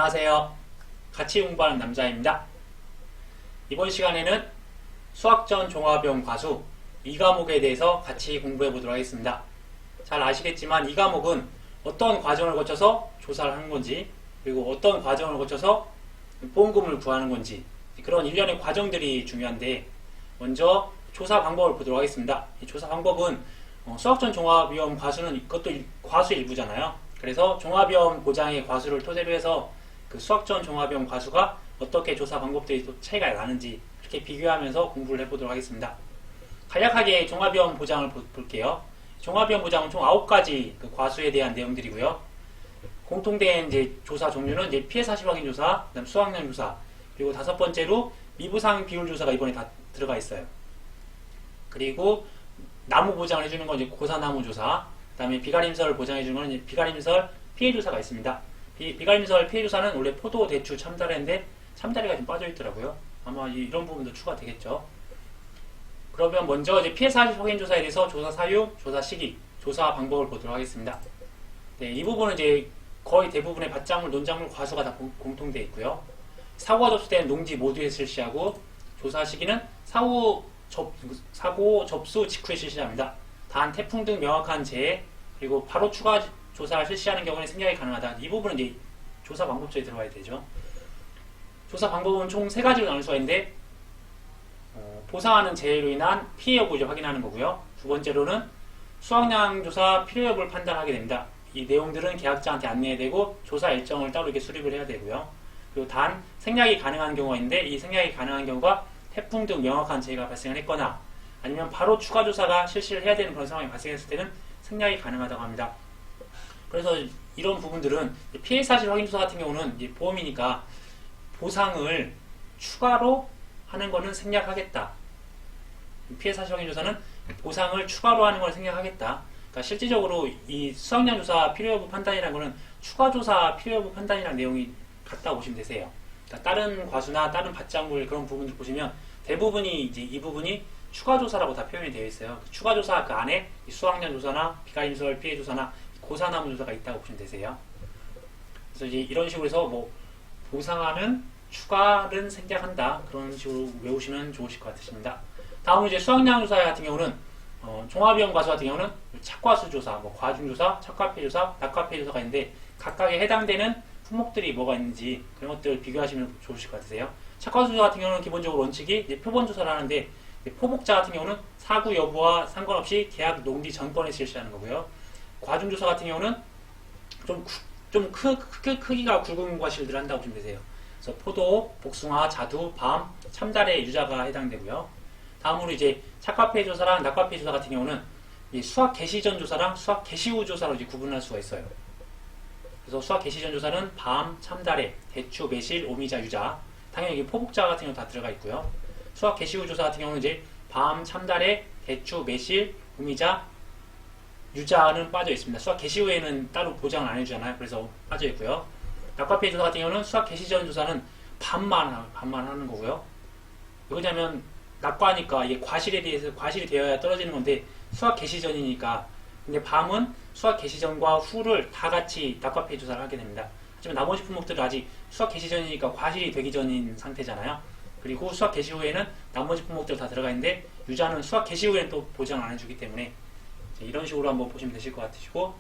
안녕하세요. 같이 공부하는 남자입니다. 이번 시간에는 수학전 종합형 과수 이 과목에 대해서 같이 공부해 보도록 하겠습니다. 잘 아시겠지만 이 과목은 어떤 과정을 거쳐서 조사를 하는 건지, 그리고 어떤 과정을 거쳐서 보험금을 구하는 건지, 그런 일련의 과정들이 중요한데, 먼저 조사 방법을 보도록 하겠습니다. 이 조사 방법은 수학전 종합형 과수는 이것도 과수 일부잖아요. 그래서 종합형 고장의 과수를 토대로 해서 그 수학전 종합형 과수가 어떻게 조사 방법들이 또 차이가 나는지 이렇게 비교하면서 공부를 해보도록 하겠습니다. 간략하게 종합형 보장을 볼게요. 종합형 보장은 총 9가지 그 과수에 대한 내용들이고요. 공통된 이제 조사 종류는 이제 피해 사실 확인 조사, 그다음 수확량 조사, 그리고 5번째로 미부상 비율 조사가 이번에 다 들어가 있어요. 그리고 나무 보장을 해주는 건 이제 고사나무 조사, 그다음에 비가림설 보장해주는 건 이제 비가림설 피해 조사가 있습니다. 비가림설 피해 조사는 원래 포도, 대추, 참다래인데 참다래가 좀 빠져 있더라고요. 아마 이런 부분도 추가되겠죠. 그러면 먼저 이제 피해 사실 확인 조사에 대해서 조사 사유, 조사 시기, 조사 방법을 보도록 하겠습니다. 네, 이 부분은 이제 거의 대부분의 밭작물, 논작물 과수가 다 공통되어 있고요. 사고가 접수된 농지 모두에 실시하고, 조사 시기는 사고 접수 직후에 실시합니다. 단 태풍 등 명확한 재해, 그리고 바로 추가 조사를 실시하는 경우는 생략이 가능하다. 이 부분은 이제 조사 방법조에 들어가야 되죠. 조사 방법은 총 3가지로 나눌 수가 있는데, 보상하는 재해로 인한 피해 여부를 확인하는 거고요. 두 번째로는 수확량 조사 필요 여부를 판단하게 됩니다. 이 내용들은 계약자한테 안내되고 조사 일정을 따로 이렇게 수립을 해야 되고요. 그리고 단 생략이 가능한 경우가 있는데, 이 생략이 가능한 경우가 태풍 등 명확한 재해가 발생을 했거나 아니면 바로 추가 조사가 실시를 해야 되는 그런 상황이 발생했을 때는 생략이 가능하다고 합니다. 그래서 이런 부분들은 피해 사실 확인 조사 같은 경우는 이제 보험이니까 보상을 추가로 하는 거는 생략하겠다. 피해 사실 확인 조사는 보상을 추가로 하는 걸 생략하겠다. 그러니까 실질적으로 이 수확량 조사 필요 여부 판단이라는 거는 추가 조사 필요 여부 판단이라는 내용이 같다고 보시면 되세요. 그러니까 다른 과수나 다른 밭작물 그런 부분들 보시면 대부분이 이제 이 부분이 추가 조사라고 다 표현이 되어 있어요. 추가 조사 그 안에 수확량 조사나 비가림설 피해 조사나 고사나무 조사가 있다고 보시면 되세요. 그래서 이제 이런 식으로 해서 뭐 보상하는 추가는 생략한다, 그런 식으로 외우시면 좋으실 것 같으십니다. 다음은 이제 수확량 조사 같은 경우는 종합형 과수 같은 경우는 착과수 조사, 뭐 과중 조사, 착과폐 조사, 낙과폐 조사가 있는데 각각에 해당되는 품목들이 뭐가 있는지 그런 것들을 비교하시면 좋으실 것 같으세요. 착과수 조사 같은 경우는 기본적으로 원칙이 이제 표본 조사를 하는데, 포복자 같은 경우는 사구 여부와 상관없이 계약 농지 전권에 실시하는 거고요. 과중 조사 같은 경우는 좀 크기가 굵은 과실들을 한다고 보시면 되세요. 그래서 포도, 복숭아, 자두, 밤, 참다래, 유자가 해당되고요. 다음으로 이제 착과폐 조사랑 낙과폐 조사 같은 경우는 수확 개시 전 조사랑 수확 개시 후 조사로 이제 구분할 수가 있어요. 그래서 수확 개시 전 조사는 밤, 참다래, 대추, 매실, 오미자, 유자, 당연히 여기 포복자 같은 경우 다 들어가 있고요. 수확 개시 후 조사 같은 경우는 이제 밤, 참다래, 대추, 매실, 오미자, 유자는 빠져 있습니다. 수확 개시 후에는 따로 보장을 안 해주잖아요. 그래서 빠져 있고요. 낙과폐 조사 같은 경우는 수확 개시 전 조사는 반만 하는 거고요. 왜냐면 낙과니까 이게 과실이 되어야 떨어지는 건데 수확 개시 전이니까. 근데 밤은 수확 개시 전과 후를 다 같이 낙과폐 조사를 하게 됩니다. 하지만 나머지 품목들은 아직 수확 개시 전이니까 과실이 되기 전인 상태잖아요. 그리고 수확 개시 후에는 나머지 품목들 다 들어가 있는데, 유자는 수확 개시 후에는 또 보장 안 해주기 때문에 이런 식으로 한번 보시면 되실 것 같으시고,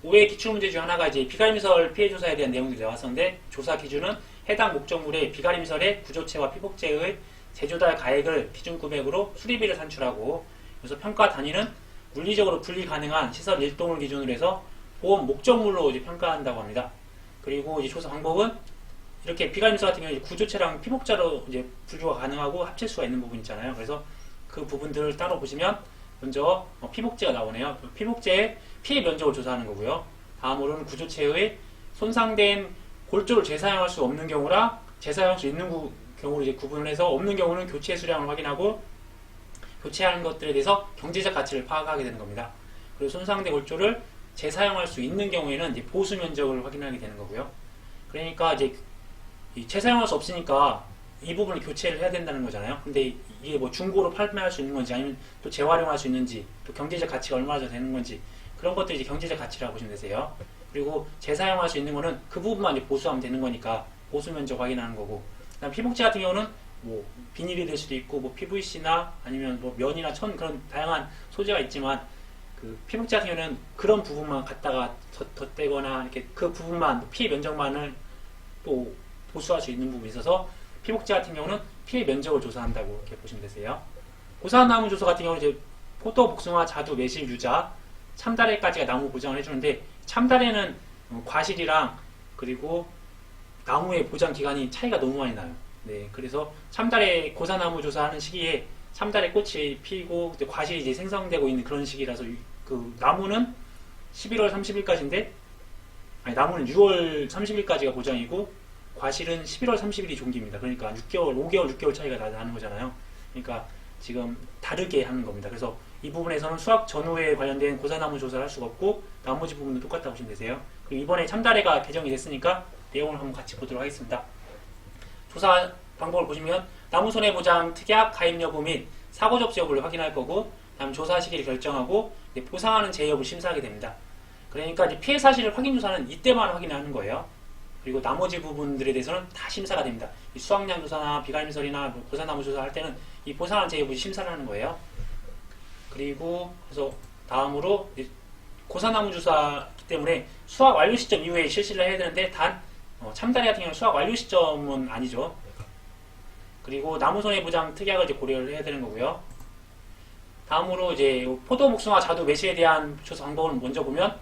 5회 기출문제 중 하나가 이제 비가림설 피해 조사에 대한 내용들이 나왔었는데, 조사 기준은 해당 목적물의 비가림설의 구조체와 피복제의 제조달 가액을 기준 금액으로 수리비를 산출하고, 그래서 평가 단위는 물리적으로 분리 가능한 시설 일동을 기준으로 해서 보험 목적물로 이제 평가한다고 합니다. 그리고 이제 조사 방법은 이렇게 비가림설 같은 경우는 구조체랑 피복자로 이제 분류가 가능하고 합칠 수가 있는 부분 있잖아요. 그래서 그 부분들을 따로 보시면 먼저 피복제가 나오네요. 피복제의 피해 면적을 조사하는 거고요. 다음으로는 구조체의 손상된 골조를 재사용할 수 없는 경우랑 재사용할 수 있는 경우로 이제 구분을 해서, 없는 경우는 교체 수량을 확인하고 교체하는 것들에 대해서 경제적 가치를 파악하게 되는 겁니다. 그리고 손상된 골조를 재사용할 수 있는 경우에는 이제 보수 면적을 확인하게 되는 거고요. 그러니까 이제 재사용할 수 없으니까 이 부분을 교체를 해야 된다는 거잖아요. 근데 이게 뭐 중고로 판매할 수 있는 건지 아니면 또 재활용할 수 있는지, 또 경제적 가치가 얼마나 되는 건지, 그런 것들이 이제 경제적 가치라고 보시면 되세요. 그리고 재사용할 수 있는 거는 그 부분만 이제 보수하면 되는 거니까 보수 면적 확인하는 거고, 그다음 피복제 같은 경우는 뭐 비닐이 될 수도 있고 뭐 PVC나 아니면 뭐 면이나 천 그런 다양한 소재가 있지만 그 피복제 같은 경우는 그런 부분만 갖다가 덧대거나 이렇게 그 부분만 피해 면적만을 또 보수할 수 있는 부분이 있어서 피복제 같은 경우는 피해 면적을 조사한다고 이렇게 보시면 되세요. 고사나무 조사 같은 경우는 이제 포도, 복숭아, 자두, 매실, 유자, 참다래까지가 나무 보장을 해주는데 참다래는 과실이랑 그리고 나무의 보장 기간이 차이가 너무 많이 나요. 네, 그래서 참다래 고사나무 조사하는 시기에 참다래 꽃이 피고 과실이 이제 생성되고 있는 그런 시기라서 그 나무는 11월 30일까지인데 아니 나무는 6월 30일까지가 보장이고 과실은 11월 30일이 종기입니다. 그러니까 5개월, 6개월 차이가 나는 거잖아요. 그러니까 지금 다르게 하는 겁니다. 그래서 이 부분에서는 수확 전후에 관련된 고사나무 조사를 할 수가 없고 나머지 부분은 똑같다고 보시면 되세요. 그리고 이번에 참다래가 개정이 됐으니까 내용을 한번 같이 보도록 하겠습니다. 조사 방법을 보시면 나무손해보장 특약 가입 여부 및 사고 접수 여부를 확인할 거고, 다음 조사 시기를 결정하고 보상하는 제 여부를 심사하게 됩니다. 그러니까 이제 피해 사실을 확인 조사는 이때만 확인하는 거예요. 그리고 나머지 부분들에 대해서는 다 심사가 됩니다. 이 수확량 조사나 비가림설이나 뭐 고사나무 조사할 때는 이 보상하는 제 여부 심사를 하는 거예요. 그리고 그래서 다음으로 고사나무 조사이기 때문에 수확 완료 시점 이후에 실시를 해야 되는데 단 참다래 같은 경우는 수확 완료 시점은 아니죠. 그리고 나무손해보장 특약을 이제 고려를 해야 되는 거고요. 다음으로 이제 포도, 복숭아, 자두, 매실에 대한 조사 방법을 먼저 보면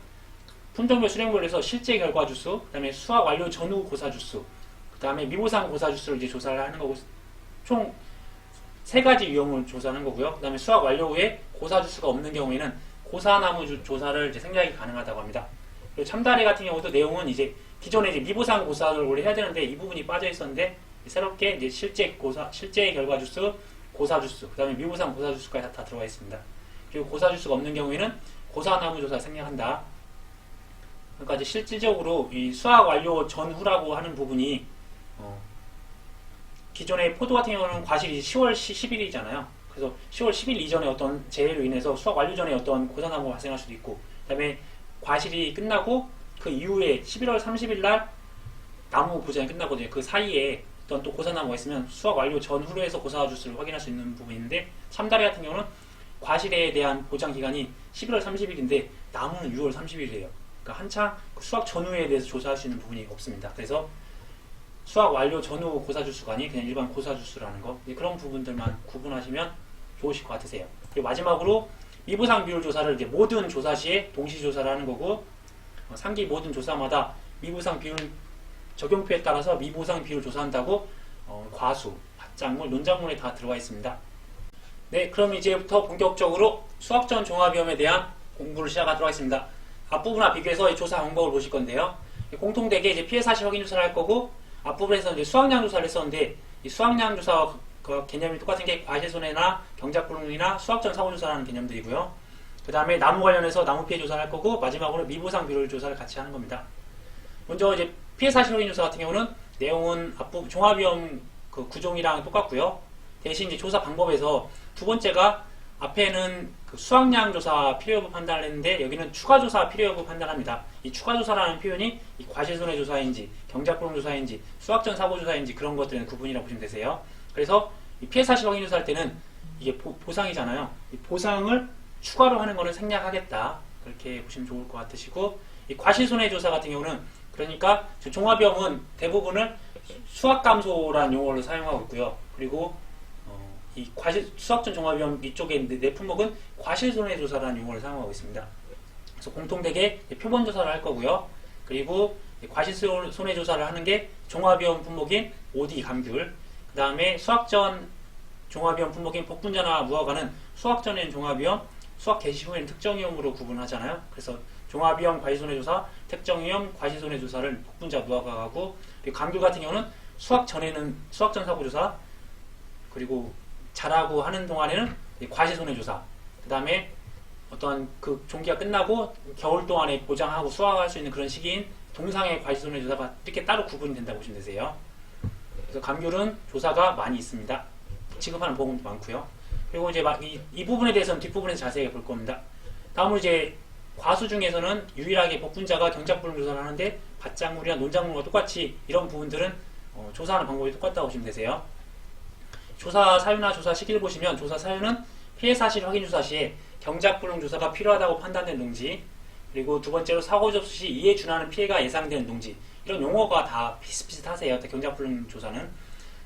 품종별 수령별로 해서 실제 결과 주수, 그 다음에 수확 완료 전후 고사 주수, 그 다음에 미보상 고사 주수를 이제 조사를 하는 거고, 총 3가지 유형을 조사하는 거고요. 그 다음에 수확 완료 후에 고사 주수가 없는 경우에는 고사나무 조사를 이제 생략이 가능하다고 합니다. 그리고 참다래 같은 경우도 내용은 이제 기존에 이제 미보상 고사를 원래 해야 되는데 이 부분이 빠져 있었는데 새롭게 이제 실제 결과 주수, 고사 주수, 그 다음에 미보상 고사 주수까지 다 들어가 있습니다. 그리고 고사 주수가 없는 경우에는 고사나무 조사 생략한다. 그러니까 이제 실질적으로 이 수확 완료 전후라고 하는 부분이 기존의 포도 같은 경우는 과실이 10월 10일이잖아요. 그래서 10월 10일 이전에 어떤 재해로 인해서 수확 완료 전에 어떤 고사나무가 발생할 수도 있고, 그 다음에 과실이 끝나고 그 이후에 11월 30일 날 나무 보장이 끝나거든요. 그 사이에 어떤 또 고사나무가 있으면 수확 완료 전후로 해서 고사 주수를 확인할 수 있는 부분인데, 참다래 같은 경우는 과실에 대한 보장 기간이 11월 30일인데 나무는 6월 30일이에요. 그러니까 한창 수확 전후에 대해서 조사할 수 있는 부분이 없습니다. 그래서 수확 완료 전후 고사 주수가 아닌 그냥 일반 고사 주수라는 거, 그런 부분들만 구분하시면 좋으실 것 같으세요. 그리고 마지막으로 미보상 비율 조사를 이제 모든 조사 시에 동시 조사를 하는 거고, 상기 모든 조사마다 미보상 비율 적용표에 따라서 미보상 비율 조사한다고 과수, 밭작물, 논작물에 다 들어가 있습니다. 네, 그럼 이제부터 본격적으로 수확 전 종합위험에 대한 공부를 시작하도록 하겠습니다. 앞부분과 비교해서 이 조사 방법을 보실 건데요. 공통되게 이제 피해 사실 확인 조사를 할 거고, 앞부분에서 이제 수확량 조사를 했었는데 이 수확량 조사와 개념이 똑같은 게 과실손해나 경작불능이나 수확 전 사고 조사라는 개념들이고요. 그 다음에 나무 관련해서 나무 피해 조사를 할 거고, 마지막으로 미보상 비율 조사를 같이 하는 겁니다. 먼저 이제 피해 사실 확인 조사 같은 경우는 내용은 앞부분 종합위험 그 구종이랑 똑같고요. 대신 이제 조사 방법에서 두 번째가 앞에는 그 수확량 조사 필요 여부 판단을 했는데 여기는 추가 조사 필요 여부 판단합니다. 이 추가 조사라는 표현이 이 과실손해 조사인지 경작불능 조사인지 수확 전 사고 조사인지 그런 것들은 구분이라고 보시면 되세요. 그래서 이 피해 사실 확인 조사할 때는 이게 보상이잖아요. 이 보상을 추가로 하는 거는 생략하겠다. 그렇게 보시면 좋을 것 같으시고, 이 과실손해 조사 같은 경우는 그러니까 종합위험은 대부분을 수확감소라는 용어를 사용하고 있고요. 그리고 이 수확 전 종합위험 이쪽에 내 품목은 과실손해 조사라는 용어를 사용하고 있습니다. 그래서 공통되게 표본 조사를 할 거고요. 그리고 과실손해 조사를 하는 게 종합위험 품목인 OD 감귤, 그 다음에 수확 전 종합위험 품목인 복분자나 무화과는 수확 전에는 종합위험, 수확 개시 후에는 특정위험으로 구분하잖아요. 그래서 종합위험 과실손해조사, 특정위험 과실손해조사를 복분자 무화과가 하고, 그리고 감귤 같은 경우는 수확 전에는 수확 전 사고조사, 그리고 자라고 하는 동안에는 과실손해조사, 그 다음에 어떤 그 종기가 끝나고 겨울 동안에 보장하고 수확할 수 있는 그런 시기인 동상의 과실손해조사가 이렇게 따로 구분이 된다고 보시면 되세요. 그래서 감귤은 조사가 많이 있습니다. 취급하는 보험도 많고요. 그리고 이제 이 부분에 대해서는 뒷부분에서 자세하게 볼 겁니다. 다음으로 이제 과수 중에서는 유일하게 복분자가 경작불능 조사를 하는데 밭작물이나 논작물과 똑같이 이런 부분들은 조사하는 방법이 똑같다고 보시면 되세요. 조사 사유나 조사 시기를 보시면 조사 사유는 피해 사실 확인 조사 시에 경작불능 조사가 필요하다고 판단된 농지, 그리고 두 번째로 사고 접수 시 이에 준하는 피해가 예상되는 농지, 이런 용어가 다 비슷비슷하세요. 경작불능 조사는.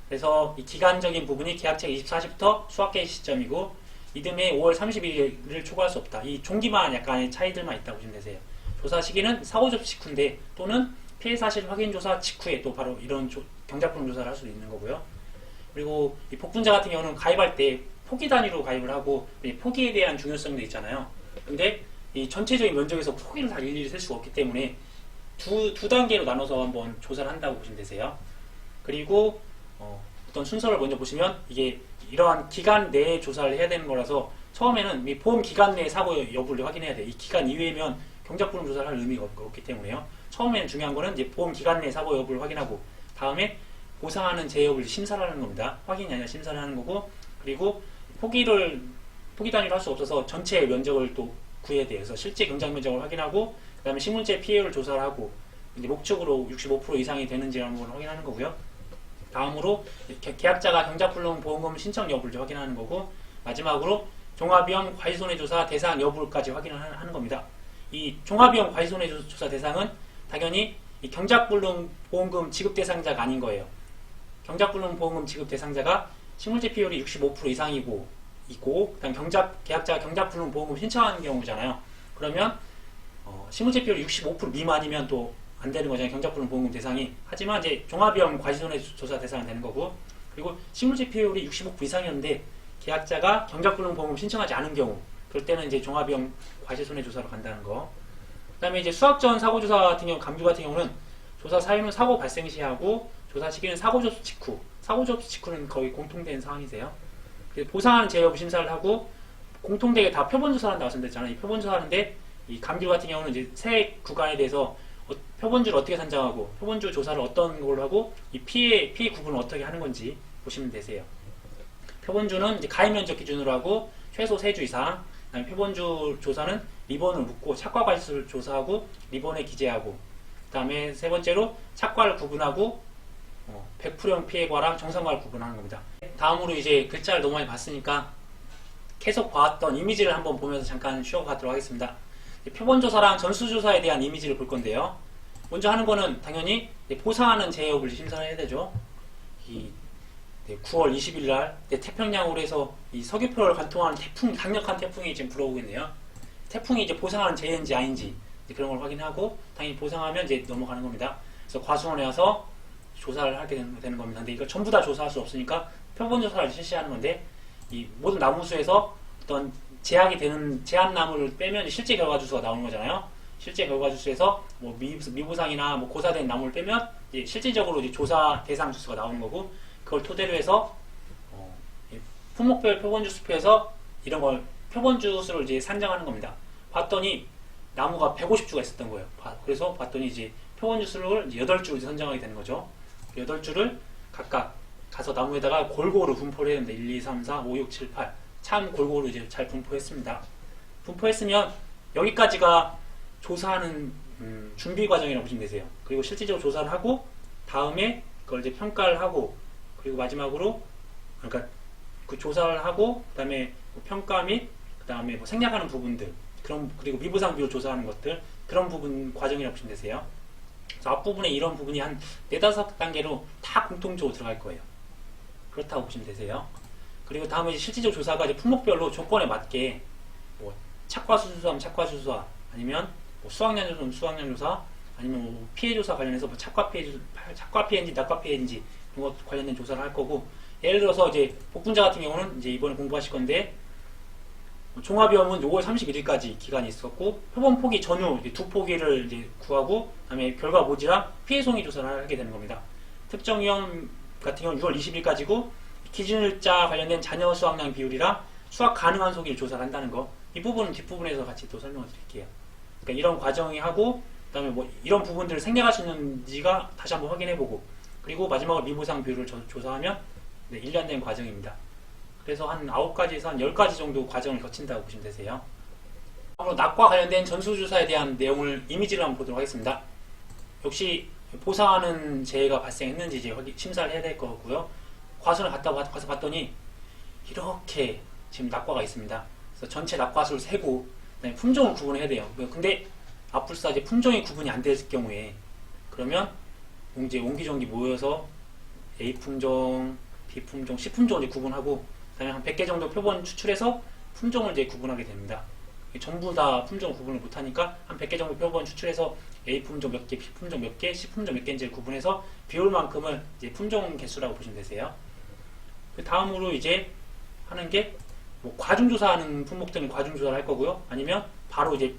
그래서 이 기간적인 부분이 계약책 24시부터 수확 개시 시점이고 이듬해 5월 30일을 초과할 수 없다. 이 종기만 약간의 차이들만 있다고 보시면 되세요. 조사 시기는 사고 접수 직후인데 또는 피해 사실 확인 조사 직후에 또 바로 이런 경작불능 조사를 할 수 있는 거고요. 그리고 이 복분자 같은 경우는 가입할 때 포기 단위로 가입을 하고 포기에 대한 중요성도 있잖아요. 근데 이 전체적인 면적에서 포기를 다 일일이 셀 수가 없기 때문에 두 단계로 나눠서 한번 조사를 한다고 보시면 되세요. 그리고 어떤 순서를 먼저 보시면 이게 이러한 기간 내에 조사를 해야 되는 거라서 처음에는 이 보험 기간 내에 사고 여부를 확인해야 돼요. 이 기간 이외면 경작불능 조사를 할 의미가 없기 때문에요. 처음에는 중요한 거는 이제 보험 기간 내에 사고 여부를 확인하고 다음에 보상하는 제 여부를 심사를 하는 겁니다. 확인이 아니라 심사를 하는 거고, 그리고 포기 단위로 할 수 없어서 전체 면적을 또 구해야 돼요. 그래서 실제 경작 면적을 확인하고 그 다음에 식물재 피해율을 조사를 하고 이제 목적으로 65% 이상이 되는지라는 걸 확인하는 거고요. 다음으로 계약자가 경작불능 보험금 신청 여부를 확인하는 거고, 마지막으로 종합위험 과실손해조사 대상 여부까지 확인을 하는 겁니다. 이 종합위험 과실손해조사 대상은 당연히 이 경작불능 보험금 지급 대상자가 아닌 거예요. 경작불능 보험금 지급 대상자가 식물재 피해율이 65% 이상이고 그다음 계약자가 경작불능 보험금 신청하는 경우잖아요. 그러면 식물재 피해율이 65% 미만이면 또 안 되는 거잖아요. 경작불능 보험금 대상이. 하지만 이제 종합위험 과실손해조사 대상은 되는 거고, 그리고 식물재 피해율이 65% 이상이었는데 계약자가 경작불능 보험금 신청하지 않은 경우, 그럴 때는 이제 종합위험 과실손해조사로 간다는 거. 그다음에 이제 수확 전 사고조사 같은 경우, 감규 같은 경우는 조사 사유는 사고 발생 시하고 조사 시기는 사고 접수 직후. 사고 접수 직후는 거의 공통된 사항이세요. 보상하는 제 여부 심사를 하고 공통되게 다 표본 조사를 한다고 말씀드렸잖아요. 이 표본 조사하는데 이 감규 같은 경우는 이제 세 구간에 대해서 표본주를 어떻게 산정하고 표본주 조사를 어떤 걸로 하고 이 피해 구분을 어떻게 하는 건지 보시면 되세요. 표본주는 이제 가입 면적 기준으로 하고 최소 3주 이상. 그다음에 표본주 조사는 리본을 묶고 착과 과실수를 조사하고 리본에 기재하고, 그다음에 세 번째로 착과를 구분하고 100%형 피해과랑 정상과를 구분하는 겁니다. 다음으로 이제 글자를 너무 많이 봤으니까 계속 봐왔던 이미지를 한번 보면서 잠깐 쉬어가도록 하겠습니다. 표본조사랑 전수조사에 대한 이미지를 볼 건데요. 먼저 하는 거는 당연히 보상하는 제 여부를 심사를 해야 되죠. 9월 20일 날 태평양으로 해서 이 서귀포를 관통하는 강력한 태풍이 지금 불어오고 있네요. 태풍이 이제 보상하는 재해인지 아닌지 그런 걸 확인하고 당연히 보상하면 이제 넘어가는 겁니다. 그래서 과수원에 와서 조사를 하게 되는 겁니다. 근데 이걸 전부 다 조사할 수 없으니까 표본 조사를 실시하는 건데, 이 모든 나무수에서 어떤 제한 나무를 빼면 실제 결과 주수가 나오는 거잖아요. 실제 결과 주수에서 뭐 미보상이나 뭐 고사된 나무를 빼면 이제 실질적으로 이제 조사 대상 주수가 나오는 거고, 그걸 토대로 해서 품목별 표본 주수표에서 이런 걸 표본 주수를 이제 산정하는 겁니다. 봤더니 나무가 150주가 있었던 거예요. 그래서 봤더니 이제 표본 주수를 이제 8주 선정하게 되는 거죠. 8주를 각각 가서 나무에다가 골고루 분포를 했는데 1, 2, 3, 4, 5, 6, 7, 8 참 골고루 이제 잘 분포했습니다. 분포했으면 여기까지가 조사하는 준비 과정이라고 보시면 되세요. 그리고 실질적으로 조사를 하고 다음에 그걸 이제 평가를 하고, 그리고 마지막으로 그러니까 그 조사를 하고 그다음에 뭐 평가 및 그다음에 뭐 생략하는 부분들, 그리고 미보상 비율 조사하는 것들, 그런 부분 과정이라고 보시면 되세요. 그래서 앞부분에 이런 부분이 한 4-5단계로 다 공통적으로 들어갈 거예요. 그렇다고 보시면 되세요. 그리고 다음에 이제 실질적 조사가 이제 품목별로 조건에 맞게 뭐 착과수수하면 착과수수화, 아니면 뭐 수확량조사면 수확량조사, 아니면 뭐 피해조사 관련해서 뭐 착과피해인지 낙과피해인지 그런 것 관련된 조사를 할 거고, 예를 들어서 이제 복분자 같은 경우는 이제 이번에 공부하실 건데 종합위험은 5월 31일까지 기간이 있었고, 표본 포기 전후 2포기를 이제 구하고, 그다음에 결과 모지랑 피해 송이 조사를 하게 되는 겁니다. 특정 위험 같은 경우는 6월 20일까지고, 기준일자 관련된 잔여 수확량 비율이랑 수확 가능한 소기를 조사를 한다는 거, 이 부분은 뒷부분에서 같이 또 설명을 드릴게요. 그러니까 이런 과정이 하고, 그다음에 뭐 이런 부분들을 생략할 수 있는지가 다시 한번 확인해보고, 그리고 마지막으로 미보상 비율을 조사하면 1년 된 과정입니다. 그래서 한 9가지에서 한 10가지 정도 과정을 거친다고 보시면 되세요. 다음으로 낙과 관련된 전수조사에 대한 내용을 이미지를 한번 보도록 하겠습니다. 역시 보상하는 재해가 발생했는지 이제 심사를 해야 될 거고요. 과수를 가서 봤더니 이렇게 지금 낙과가 있습니다. 그래서 전체 낙과수를 세고 그다음에 품종을 구분해야 돼요. 근데 앞불사 이제 품종이 구분이 안 될 경우에 그러면 이제 옹기종기 모여서 A 품종, B 품종, C 품종을 이제 구분하고 그다음에 한 100개 정도 표본 추출해서 품종을 이제 구분하게 됩니다. 전부 다 품종 구분을 못하니까 한 100개 정도 표본 추출해서 A 품종 몇 개, B 품종 몇 개, C 품종 몇 개인지를 구분해서 비율만큼을 이제 품종 개수라고 보시면 되세요. 그 다음으로 이제 하는 게 뭐 과중조사하는 품목들은 과중조사를 할 거고요. 아니면 바로 이제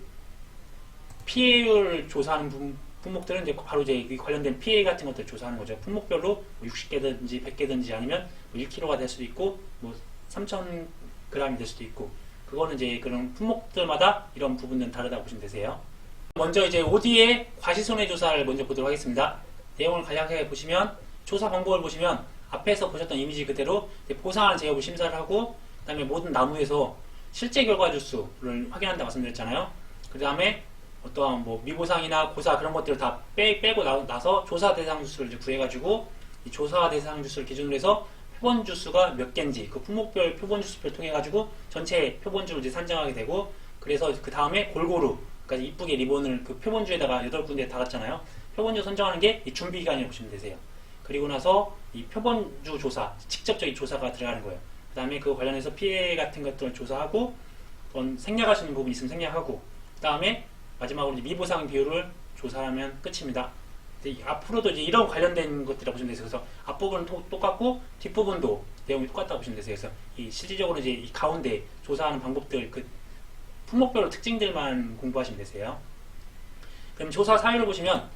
피해율 조사하는 품목들은 이제 바로 이제 관련된 피해 같은 것들 조사하는 거죠. 품목별로 60개든지 100개든지 아니면 1kg가 될 수도 있고 뭐 3,000g이 될 수도 있고 그거는 이제 그런 품목들마다 이런 부분들은 다르다고 보시면 되세요. 먼저 이제 OD의 과시손해조사를 먼저 보도록 하겠습니다. 내용을 간략하게 보시면 조사 방법을 보시면 앞에서 보셨던 이미지 그대로 보상하는 제협을 심사를 하고 그 다음에 모든 나무에서 실제 결과 주수를 확인한다 말씀드렸잖아요. 그 다음에 어떠한 뭐 미보상이나 고사 그런 것들을 다 빼고 나서 조사 대상 주수를 이제 구해가지고 이 조사 대상 주수를 기준으로 해서 표본 주수가 몇 개인지 그 품목별 표본 주수표를 통해 가지고 전체 표본주를 이제 산정하게 되고 그래서 그 다음에 골고루 그러니까 이쁘게 리본을 그 표본주에다가 8군데 달았잖아요. 표본주 선정하는 게 이 준비 기간이라고 보시면 되세요. 그리고 나서 이 표본주 조사 직접적인 조사가 들어가는 거예요. 그 다음에 그 관련해서 피해 같은 것들을 조사하고 생략하시는 부분이 있으면 생략하고 그 다음에 마지막으로 이제 미보상 비율을 조사하면 끝입니다. 앞으로도 이제 이런 관련된 것들이라고 보시면 되세요. 그래서 앞부분은 똑같고 뒷부분도 내용이 똑같다고 보시면 되세요. 그래서 이 실질적으로 이제 이 가운데 조사하는 방법들 그 품목별로 특징들만 공부하시면 되세요. 그럼 조사 사유를 보시면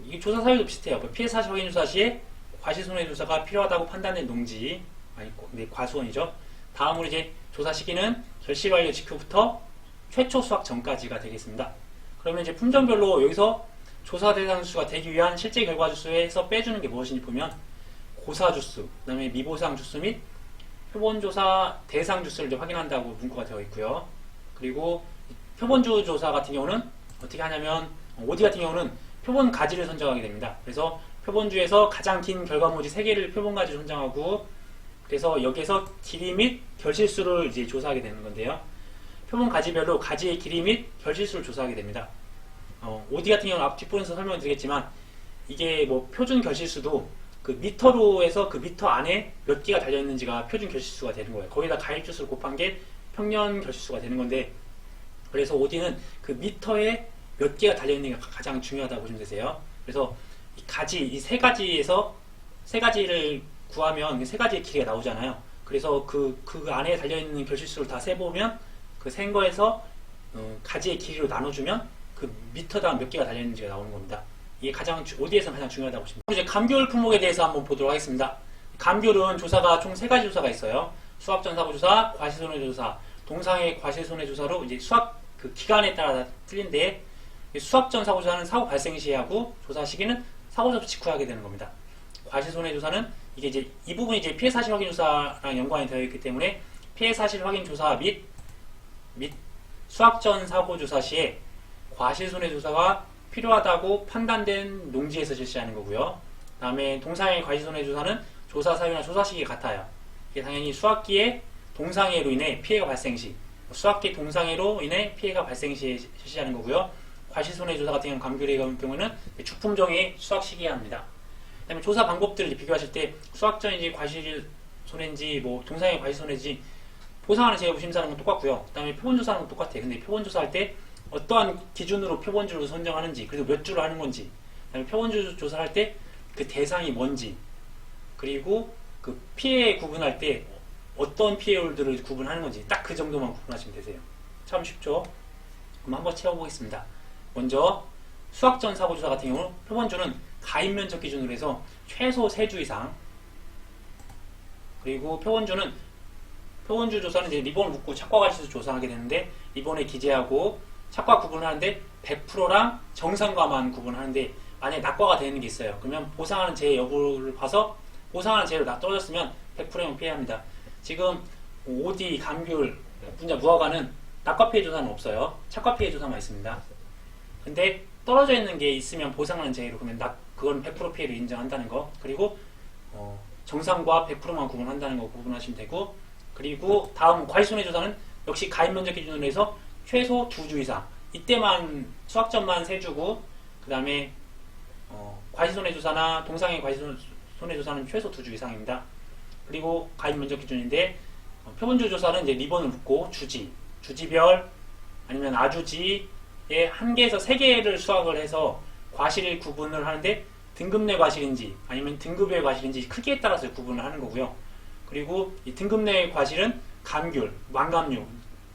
이 조사 사유도 비슷해요. 피해 사실 확인 조사 시에 과시손해조사가 필요하다고 판단된 농지 아니 과수원이죠. 다음으로 이제 조사 시기는 결실 완료 직후부터 최초 수확 전까지가 되겠습니다. 그러면 이제 품종별로 여기서 조사 대상 주수가 되기 위한 실제 결과 주수에서 빼주는 게 무엇인지 보면 고사 주수, 그 다음에 미보상 주수 및 표본조사 대상 주수를 이제 확인한다고 문구가 되어 있고요. 그리고 표본주 조사 같은 경우는 어떻게 하냐면 OD 같은 경우는 표본 가지를 선정하게 됩니다. 그래서 표본주에서 가장 긴 결과물지 3개를 표본 가지로 선정하고 그래서 여기에서 길이 및 결실수를 이제 조사하게 되는 건데요. 표본 가지별로 가지의 길이 및 결실수를 조사하게 됩니다. OD 같은 경우는 앞 뒷부분에서 설명을 드리겠지만 이게 뭐 표준 결실수도 그 미터로 해서 그 미터 안에 몇 개가 달려있는지가 표준 결실수가 되는 거예요. 거기다 가입주수를 곱한 게 평년 결실수가 되는 건데 그래서 OD는 그 미터에 몇 개가 달려있는 게 가장 중요하다고 보시면 되세요. 그래서 이 가지, 이 세 가지에서 세 가지를 구하면 세 가지의 길이가 나오잖아요. 그래서 그 안에 달려있는 결실수를 다 세보면 그 센 거에서 가지의 길이로 나눠주면 그 미터당 몇 개가 달려있는지가 나오는 겁니다. 이게 가장 OD에서는 가장 중요하다고 보시면 됩니다. 이제 감귤 품목에 대해서 한번 보도록 하겠습니다. 감귤은 조사가 총 3가지 조사가 있어요. 수확전 사고 조사, 과실손해 조사, 동상의 과실손해 조사로 이제 수확 그 기간에 따라 틀린데 수확전 사고 조사는 사고 발생 시에 하고 조사 시기는 사고 접수 직후에 하게 되는 겁니다. 과실손해 조사는 이게 이제 이 부분이 이제 피해 사실 확인 조사랑 연관이 되어 있기 때문에 피해 사실 확인 조사 및 수확전 사고 조사 시에 과실손해 조사가 필요하다고 판단된 농지에서 실시하는 거고요. 그 다음에 동상의 과실손해 조사는 조사 사유나 조사 시기 같아요. 이게 당연히 수확기에 동상해로 인해 피해가 발생 시, 수확기 동상해로 인해 피해가 발생 시에 실시하는 거고요. 과실손해 조사 같은 경우는 감귤의 경우는 주품종의 수확 시기에 합니다. 그 다음에 조사 방법들을 비교하실 때 수확전인지 과실손해인지 뭐 동상의 과실손해인지 보상하는 제휴 심사하는 건 똑같고요. 그 다음에 표본조사하는 건 똑같아요. 근데 표본조사할 때 어떠한 기준으로 표본주를 선정하는지 그리고 몇 주로 하는 건지 그다음에 표본주 조사를 할 때 그 대상이 뭔지 그리고 그 피해 구분할 때 어떤 피해율들을 구분하는 건지 딱 그 정도만 구분하시면 되세요. 참 쉽죠? 그럼 한번 채워보겠습니다. 먼저 수확전 사고조사 같은 경우 표본주는 가입면적 기준으로 해서 최소 3주 이상 그리고 표본주 조사는 이제 리본을 묶고 착과 가지수 조사하게 되는데 리본에 기재하고 착과 구분하는데 100%랑 정상과만 구분하는데 만약에 낙과가 되는 게 있어요. 그러면 보상하는 재해 여부를 봐서 보상하는 재해로 떨어졌으면 100%형 피해합니다. 지금 OD, 감귤, 분야 무화과는 낙과 피해 조사는 없어요. 착과 피해 조사만 있습니다. 근데 떨어져 있는 게 있으면 보상하는 제외로 그러면 그건 100% 피해를 인정한다는 거. 그리고 정상과 100%만 구분한다는 거 구분하시면 되고, 그리고 다음 과실손해조사는 역시 가입 면적 기준으로 해서 최소 2주 이상. 이때만 수학점만 3주고, 그 다음에 과실손해조사나 동상의 과실손해조사는 최소 2주 이상입니다. 그리고 가입 면적 기준인데 표본주 조사는 이제 리본을 묶고 주지별 아니면 아주지의 1개에서 3개를 수확을 해서 과실 구분을 하는데 등급 내 과실인지 아니면 등급의 과실인지 크기에 따라서 구분을 하는 거고요. 그리고 이 등급 내 과실은 감귤, 완감류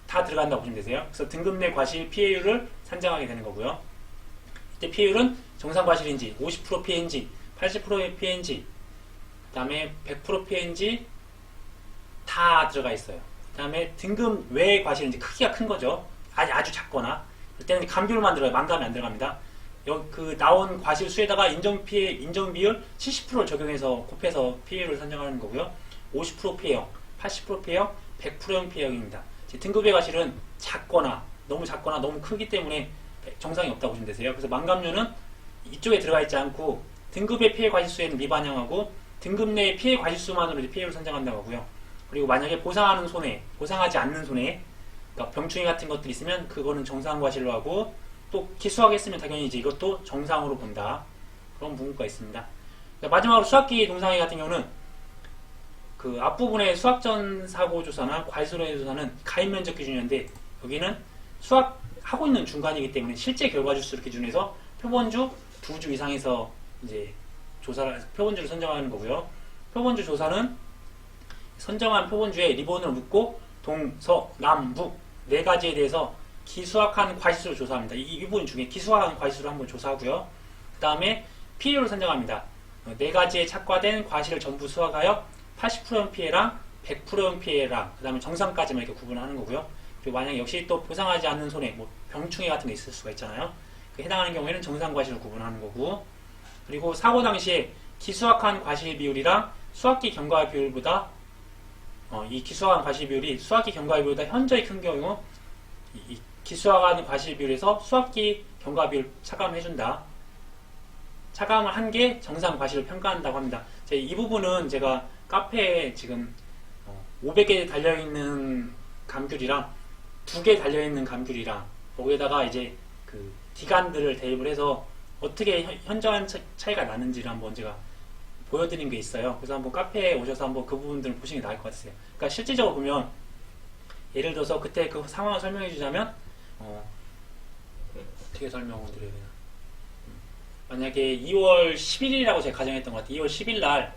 다 들어간다고 보시면 되세요. 그래서 등급 내 과실 피해율을 산정하게 되는 거고요. 이때 피해율은 정상 과실인지 50% 피해인지 80%의 피해인지 그 다음에 100% 피해인지 다 들어가 있어요. 그 다음에 등급 외의 과실인지 크기가 큰 거죠. 아주 작거나 그때는 감귤만 들어가요. 만감이 안 들어갑니다. 그 나온 과실 수에다가 인정 비율 70%를 적용해서 곱해서 피해율을 산정하는 거고요. 50% 피해형, 80% 피해형, 100%형 피해형입니다. 등급의 과실은 너무 작거나 너무 크기 때문에 정상이 없다고 보시면 되세요. 그래서 만감류는 이쪽에 들어가 있지 않고 등급의 피해 과실수에는 미반영하고 등급 내의 피해 과실수만으로 피해를 산정한다고 하고요. 그리고 만약에 보상하지 않는 손해, 그러니까 병충해 같은 것들이 있으면 그거는 정상 과실로 하고, 또 기수하겠으면 당연히 이제 이것도 정상으로 본다. 그런 문구가 있습니다. 마지막으로 수학기 동상회 같은 경우는 그 앞부분의 수학전 사고 조사나 과실손해 조사는 가입 면적 기준이었는데 여기는 수학하고 있는 중간이기 때문에 실제 결과 주수를 기준해서 표본주 2주 이상에서 이제 표본주를 선정하는 거고요. 표본주 조사는 선정한 표본주에 리본을 묶고 동, 남, 북 4가지에 대해서 기수학한 과실수를 조사합니다. 이 부분 중에 기수학한 과실수를 한번 조사하고요. 그 다음에 피해율을 선정합니다. 4가지에 착과된 과실을 전부 수학하여 80%형 피해랑 100%형 피해랑 그 다음에 정상까지만 이렇게 구분하는 거고요. 그리고 만약에 역시 또 보상하지 않는 손해, 병충해 같은 게 있을 수가 있잖아요. 해당하는 경우에는 정상 과실을 구분하는 거고, 그리고 사고 당시에 기수학한 과실 비율이랑 수학기 경과 비율보다 이 기수학한 과실 비율이 수학기 경과 비율보다 현저히 큰 경우 이 기수학한 과실 비율에서 수학기 경과 비율 차감을 해준다. 차감을 한 게 정상 과실을 평가한다고 합니다. 이 부분은 제가 카페에 지금 500개 달려있는 감귤이랑 2개 달려있는 감귤이랑 거기에다가 이제 그 기간들을 대입을 해서 어떻게 현저한 차이가 나는지를 한번 제가 보여드린 게 있어요. 그래서 한번 카페에 오셔서 한번 그 부분들을 보시는 게 나을 것 같으세요. 그러니까 실질적으로 보면 예를 들어서 그때 그 상황을 설명해 주자면 어떻게 설명을 드려야 되나. 만약에 2월 10일이라고 제가 가정했던 것 같아요. 2월 10일 날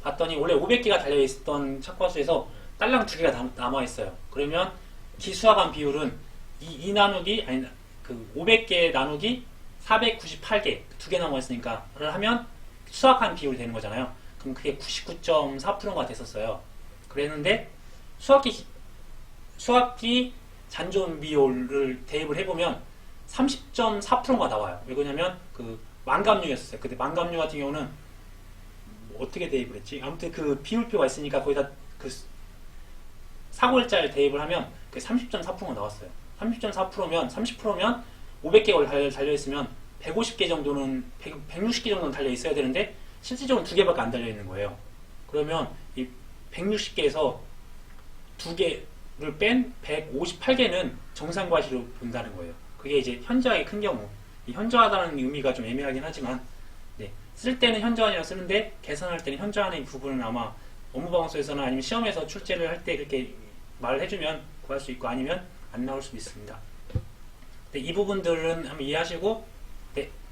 봤더니 원래 500개가 달려있던 착과수에서 딸랑 2개가 남아있어요. 그러면 기수학한 비율은 이 나누기 아니 그 500개 나누기 498개 2개 남아있으니까를 하면 수학한 비율이 되는 거잖아요. 그럼 그게 99.4%가 됐었어요. 그랬는데 수학기 잔존 비율을 대입을 해보면 30.4%가 나와요. 왜 그러냐면 그 만감류였어요. 근데 만감류 같은 경우는 어떻게 대입을 했지? 아무튼 그 비율표가 있으니까 거기다 그 사고일자를 대입을 하면 그 30.4%가 나왔어요. 30.4%면 30%면 500개가 달려있으면 150개 정도는 160개 정도는 달려있어야 되는데 실질적으로 2개밖에 안 달려있는 거예요. 그러면 이 160개에서 2개를 뺀 158개는 정상과실로 본다는 거예요. 그게 이제 현저하게 큰 경우, 이 현저하다는 의미가 좀 애매하긴 하지만 쓸 때는 현저한이라고 쓰는데 계산할 때는 현저한의 부분은 아마 업무방송에서나 아니면 시험에서 출제를 할 때 그렇게 말을 해주면 구할 수 있고 아니면 안 나올 수도 있습니다. 이 부분들은 한번 이해하시고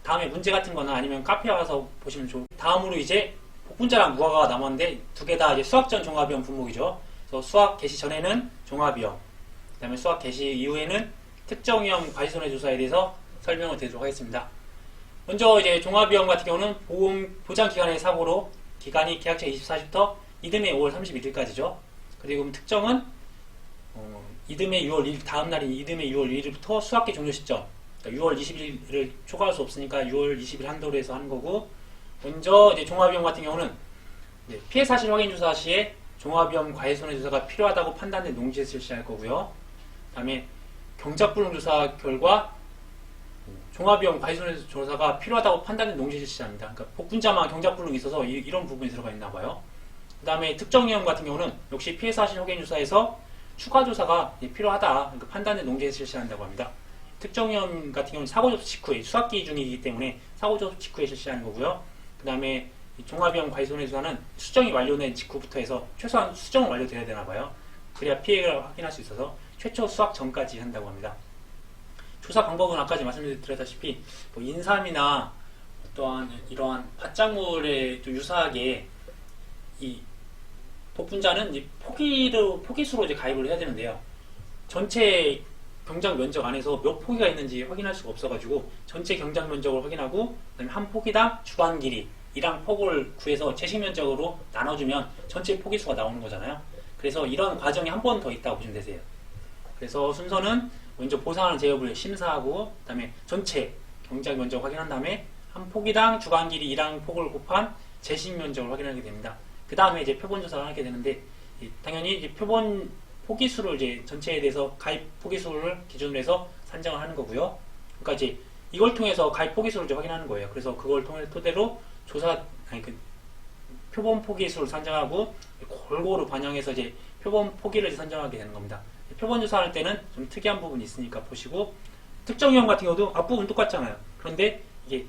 다음에 문제 같은 거나 아니면 카페에 와서 보시면 좋고, 다음으로 이제 복분자랑 무화과가 남았는데 2개 다 이제 수학전 종합위험 분목이죠. 그래서 수학 개시 전에는 종합위험, 그 다음에 수학 개시 이후에는 특정위험 과실손해 조사에 대해서 설명을 드리도록 하겠습니다. 먼저 이제 종합위험 같은 경우는 보장기간의 사고로 기간이 계약처 24시부터 이듬해 5월 31일까지죠. 그리고 특정은 이듬해 6월 1일, 다음 날인 이듬해 6월 1일부터 수학기 종료 시점, 그러니까 6월 20일을 초과할 수 없으니까 6월 20일 한도로 해서 하는 거고, 먼저 이제 종합위험 같은 경우는 피해 사실 확인 조사 시에 종합위험 과실손해 조사가 필요하다고 판단된 농지에 실시할 거고요. 그 다음에 경작불능 조사 결과 종합위험 과실손해배수 조사가 필요하다고 판단된 농지 실시합니다. 그러니까 복분자만 경작불능이 있어서 이런 부분이 들어가 있나 봐요. 그 다음에 특정위험 같은 경우는 역시 피해 사실 확인 조사에서 추가 조사가 필요하다. 그러니까 판단된 농지에서 실시한다고 합니다. 특정위험 같은 경우는 사고 접수 직후에 수학기 중이기 때문에 사고 접수 직후에 실시하는 거고요. 그 다음에 종합위험 과실손해조사는 수정이 완료된 직후부터 해서 최소한 수정은 완료돼야 되나 봐요. 그래야 피해를 확인할 수 있어서 최초 수학 전까지 한다고 합니다. 조사 방법은 아까 말씀드렸다시피 뭐 인삼이나 또한 이러한 밭작물에 유사하게 이 복분자는 포기수로 이제 가입을 해야 되는데요. 전체 경작 면적 안에서 몇 포기가 있는지 확인할 수가 없어가지고 전체 경작 면적을 확인하고 그다음에 한 포기당 주반 길이랑 폭을 구해서 제식 면적으로 나눠주면 전체 포기수가 나오는 거잖아요. 그래서 이런 과정이 한 번 더 있다고 보시면 되세요. 그래서 순서는 먼저 보상하는 제협을 심사하고 그다음에 전체 경작 면적 확인한 다음에 한 포기당 주간 길이 1항 폭을 곱한 제식 면적을 확인하게 됩니다. 그 다음에 이제 표본 조사를 하게 되는데 당연히 이제 표본 포기수를 이제 전체에 대해서 가입 포기수를 기준으로 해서 산정을 하는 거고요. 그러니까 이제 이걸 통해서 가입 포기수를 이제 확인하는 거예요. 그래서 그걸 토대로 표본 포기수를 산정하고 골고루 반영해서 이제 표본 포기를 이제 산정하게 되는 겁니다. 표본 조사할 때는 좀 특이한 부분이 있으니까 보시고 특정위험 같은 경우도 앞부분 똑같잖아요. 그런데 이게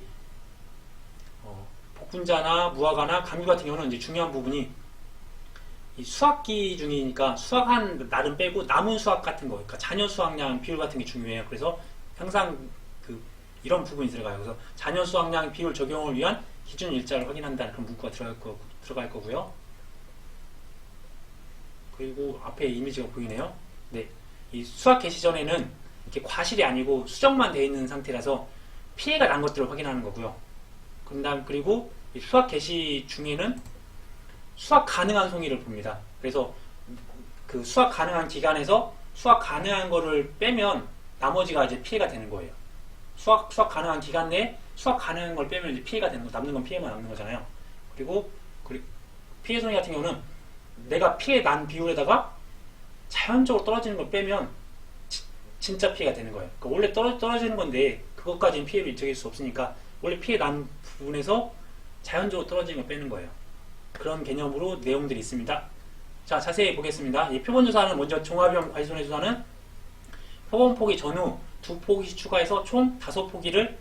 복분자나 무화과나 감귤 같은 경우는 이제 중요한 부분이 이 수확기 중이니까 수확한 날은 빼고 남은 수확 같은 거, 그러니까 잔여 수확량 비율 같은 게 중요해요. 그래서 항상 이런 부분이 들어가요. 그래서 잔여 수확량 비율 적용을 위한 기준 일자를 확인한다는 그런 문구가 들어갈 거고요. 그리고 앞에 이미지가 보이네요. 네, 이 수확 개시 전에는 이렇게 과실이 아니고 수정만 되어 있는 상태라서 피해가 난 것들을 확인하는 거고요. 그리고 이 수확 개시 중에는 수확 가능한 송이를 봅니다. 그래서 그 수확 가능한 기간에서 수확 가능한 거를 빼면 나머지가 이제 피해가 되는 거예요. 수확 가능한 기간 내에 수확 가능한 걸 빼면 이제 피해가 되는 거, 남는 건 피해만 남는 거잖아요. 그리고 피해 송이 같은 경우는 내가 피해 난 비율에다가 자연적으로 떨어지는 걸 빼면 진짜 피해가 되는 거예요. 그러니까 원래 떨어지는 건데 그것까지는 피해를 입증할 수 없으니까 원래 피해 난 부분에서 자연적으로 떨어지는 걸 빼는 거예요. 그런 개념으로 내용들이 있습니다. 자, 자세히 보겠습니다. 이 표본조사는 먼저 종합위험 과실손해조사는 표본 포기 전후 2포기씩 추가해서 총 5포기를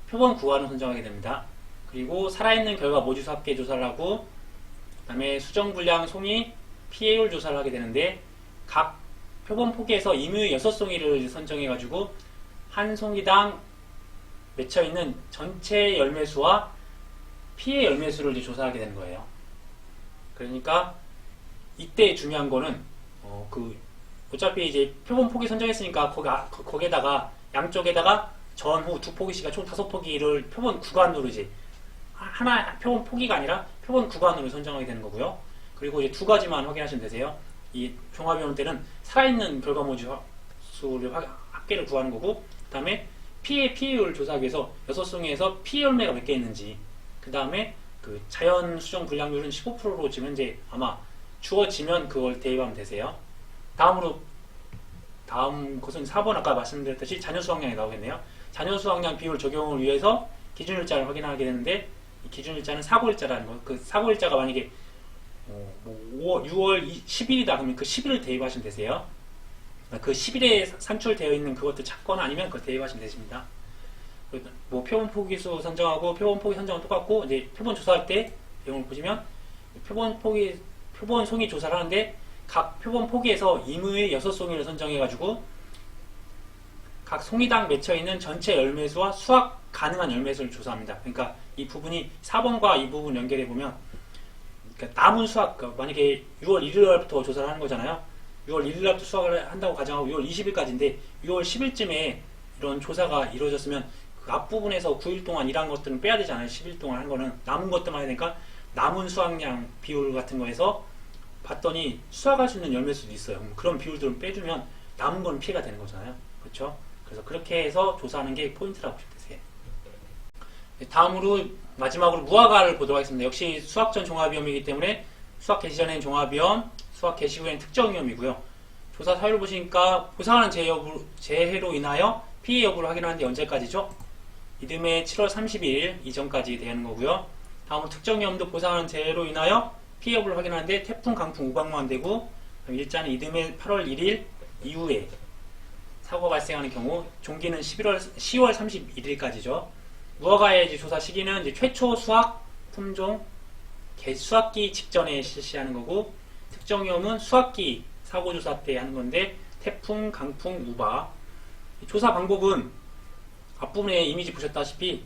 표본 구간으로 선정하게 됩니다. 그리고 살아있는 결과 모주수 합계 조사를 하고 그 다음에 수정분량 송이 피해율 조사를 하게 되는데 각 표본 포기에서 임의 6송이를 선정해가지고 한 송이당 맺혀있는 전체 열매수와 피해 열매수를 이제 조사하게 되는 거예요. 그러니까 이때 중요한 거는 어차피 이제 표본 포기 선정했으니까 거기에다가 양쪽에다가 전후 2포기씩가 총 5포기를 표본 구간으로 이제 하나 표본 포기가 아니라 표본 구간으로 선정하게 되는 거고요. 그리고 이제 두 가지만 확인하시면 되세요. 이 종합위험 때는 살아있는 결과모주 수를 합계를 구하는 거고, 그 다음에 피해율 조사하기 위해서 6송이에서 피해 열매가 몇 개 있는지, 그 다음에 그 자연 수정 분량률은 15%로 지금 현재 아마 주어지면 그걸 대입하면 되세요. 다음 것은 4번 아까 말씀드렸듯이 잔여 수확량이 나오겠네요. 잔여 수확량 비율 적용을 위해서 기준일자를 확인하게 되는데, 이 기준일자는 사고일자라는 거. 그 사고일자가 만약에 6월 10일이다 그러면 그 10일을 대입하시면 되세요. 그 10일에 산출되어 있는 그것도 찾거나 아니면 그걸 대입하시면 되십니다. 뭐 표본 포기수 선정하고 표본 포기 선정은 똑같고, 이제 표본 조사할 때 내용을 보시면 표본 송이 조사를 하는데 각 표본 포기에서 임의의 6송이를 선정해가지고 각 송이당 맺혀있는 전체 열매수와 수확 가능한 열매수를 조사합니다. 그러니까 이 부분이 4번과 이 부분 연결해보면, 그러니까 남은 수확, 만약에 6월 1일부터 조사를 하는 거잖아요. 6월 1일부터 수확을 한다고 가정하고 6월 20일까지인데 6월 10일쯤에 이런 조사가 이루어졌으면 그 앞부분에서 9일 동안 일한 것들은 빼야 되잖아요. 10일 동안 한 거는 남은 것들만 해야 되니까 남은 수확량 비율 같은 거에서 봤더니 수확할 수 있는 열매수도 있어요. 그런 비율들은 빼주면 남은 건 피해가 되는 거잖아요. 그렇죠? 그래서 그렇게 해서 조사하는 게 포인트라고 보시면 되세요. 다음으로 마지막으로 무화과를 보도록 하겠습니다. 역시 수확 전 종합위험이기 때문에 수확 개시 전엔 종합위험, 수확 개시 후엔 특정위험이고요. 조사 사유를 보시니까 보상하는 재해로 인하여 피해 여부를 확인하는데 언제까지죠? 이듬해 7월 31일 이전까지 되는 거고요. 다음으로 특정위험도 보상하는 재해로 인하여 피해 여부를 확인하는데 태풍, 강풍, 우박만 되고, 일자는 이듬해 8월 1일 이후에 사고가 발생하는 경우, 종기는 10월 31일까지죠. 무허가의 이제 조사 시기는 이제 최초 수확 품종 수확기 직전에 실시하는 거고, 특정위험은 수확기 사고조사 때 하는 건데, 태풍, 강풍, 우박. 조사 방법은 앞부분에 이미지 보셨다시피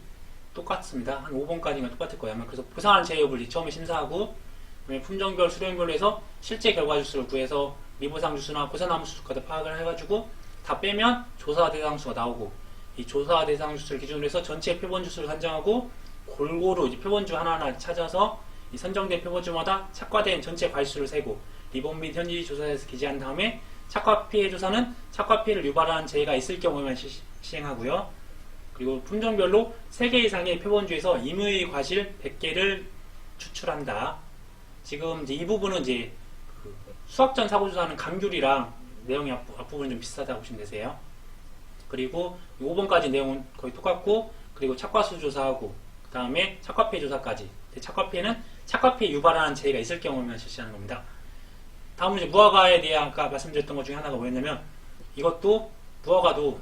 똑같습니다. 한 5번까지가 똑같을 거예요. 아마 그래서 보상하는 재해 여부를 처음에 심사하고, 그다음에 품종별, 수령별로 해서 실제 결과 주수를 구해서 미보상 주수나 고사나무 수수까지 파악을 해가지고 다 빼면 조사 대상 수가 나오고, 이 조사 대상 주수를 기준으로 해서 전체 표본 주수를 산정하고 골고루 이제 표본주 하나하나 찾아서 이 선정된 표본주마다 착과된 전체 과실수를 세고 리본 및 현지 조사에서 기재한 다음에 착과 피해 조사는 착과 피해를 유발하는 재해가 있을 경우에만 시행하고요. 그리고 품종별로 3개 이상의 표본주에서 임의 과실 100개를 추출한다. 지금 이제 이 부분은 이제 그 수확 전 사고 조사하는 감귤이랑 내용이 앞부분이 좀 비슷하다고 보시면 되세요. 그리고 5번까지 내용은 거의 똑같고, 그리고 착과수 조사하고, 그 다음에 착과 피해 조사까지. 착과 피해는 착과 피해 유발하는 재해가 있을 경우만 실시하는 겁니다. 다음은 이제 무허가에 대해 아까 말씀드렸던 것 중에 하나가 뭐였냐면, 이것도 무허가도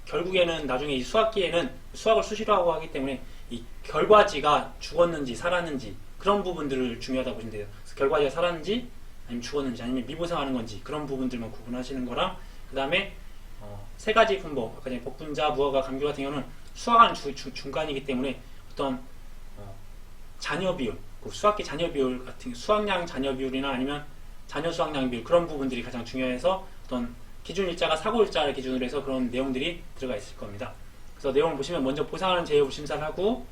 결국에는 나중에 이 수확기에는 수확을 수시로 하고 하기 때문에 이 결과지가 죽었는지 살았는지 그런 부분들을 중요하다고 보시면 돼요. 그래서 결과지가 살았는지 아니면 죽었는지 아니면 미보상하는 건지 그런 부분들만 구분하시는 거랑, 그 다음에 3가지 분법, 아까 전에 복분자, 무허가, 감귤 같은 경우는 수확하는 중간이기 때문에 어떤 잔여 비율, 그 수확기 잔여 비율 같은 수확량 잔여 비율이나 아니면 잔여 수확량 비율 그런 부분들이 가장 중요해서 어떤 기준 일자가 사고 일자를 기준으로 해서 그런 내용들이 들어가 있을 겁니다. 그래서 내용을 보시면 먼저 보상하는 재해 여부 심사를 하고,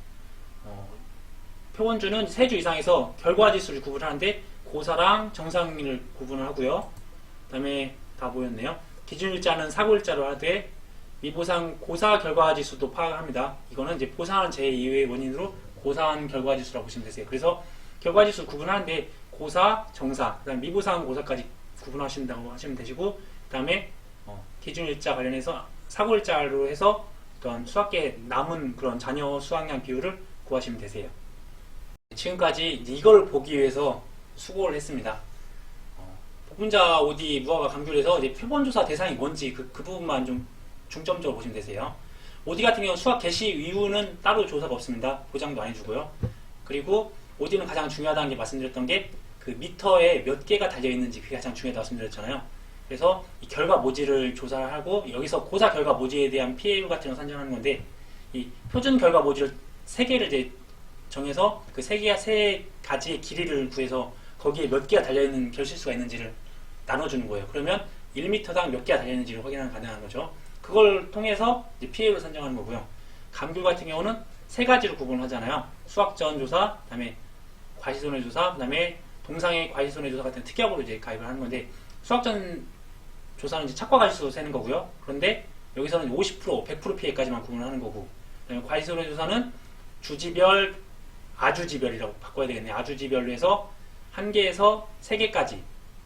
표본주는 3주 이상에서 결과지수를 구분하는데 고사랑 정상을 구분을 하고요. 그 다음에 다 보였네요. 기준일자는 사고일자로 하되 미보상 고사 결과지수도 파악을 합니다. 이거는 이제 보상하는 재해 이외의 원인으로 고사한 결과지수라고 보시면 되세요. 그래서 결과지수 구분하는데 고사, 정사, 그 다음 미보상 고사까지 구분하신다고 하시면 되시고, 그 다음에 기준일자 관련해서 사고일자로 해서 어떤 수확기에 남은 그런 잔여 수확량 비율을 구하시면 되세요. 지금까지 이걸 보기 위해서 수고를 했습니다. 복분자, 오디, 무허가, 감귤에서 이제 표본조사 대상이 뭔지 그 부분만 좀 중점적으로 보시면 되세요. 오디 같은 경우 수확 개시 이후는 따로 조사가 없습니다. 보장도 안 해주고요. 그리고 오디는 가장 중요하다는 게 말씀드렸던 게 그 미터에 몇 개가 달려있는지 그게 가장 중요하다고 말씀드렸잖아요. 그래서 이 결과 모지를 조사를 하고 여기서 고사 결과 모지에 대한 피해율 같은 걸 산정하는 건데, 이 표준 결과 모지를 3개를 이제 정해서 그 3가지의 길이를 구해서 거기에 몇 개가 달려있는 결실수가 있는지를 나눠주는 거예요. 그러면 1m당 몇 개가 달려있는지를 확인하는 가능한 거죠. 그걸 통해서 이제 피해율을 산정하는 거고요. 감귤 같은 경우는 3가지로 구분하잖아요. 수확 전 조사, 그 다음에 과시손해 조사, 그 다음에 동상의 과시손해 조사 같은 특약으로 이제 가입을 하는 건데, 수확 전 조사는 이제 착과 과시수 세는 거고요. 그런데 여기서는 50%, 100% 피해까지만 구분하는 거고, 그다음에 과시손해 조사는 주지별, 아주지별이라고 바꿔야 되겠네요. 아주지별로 해서 1개에서 3개까지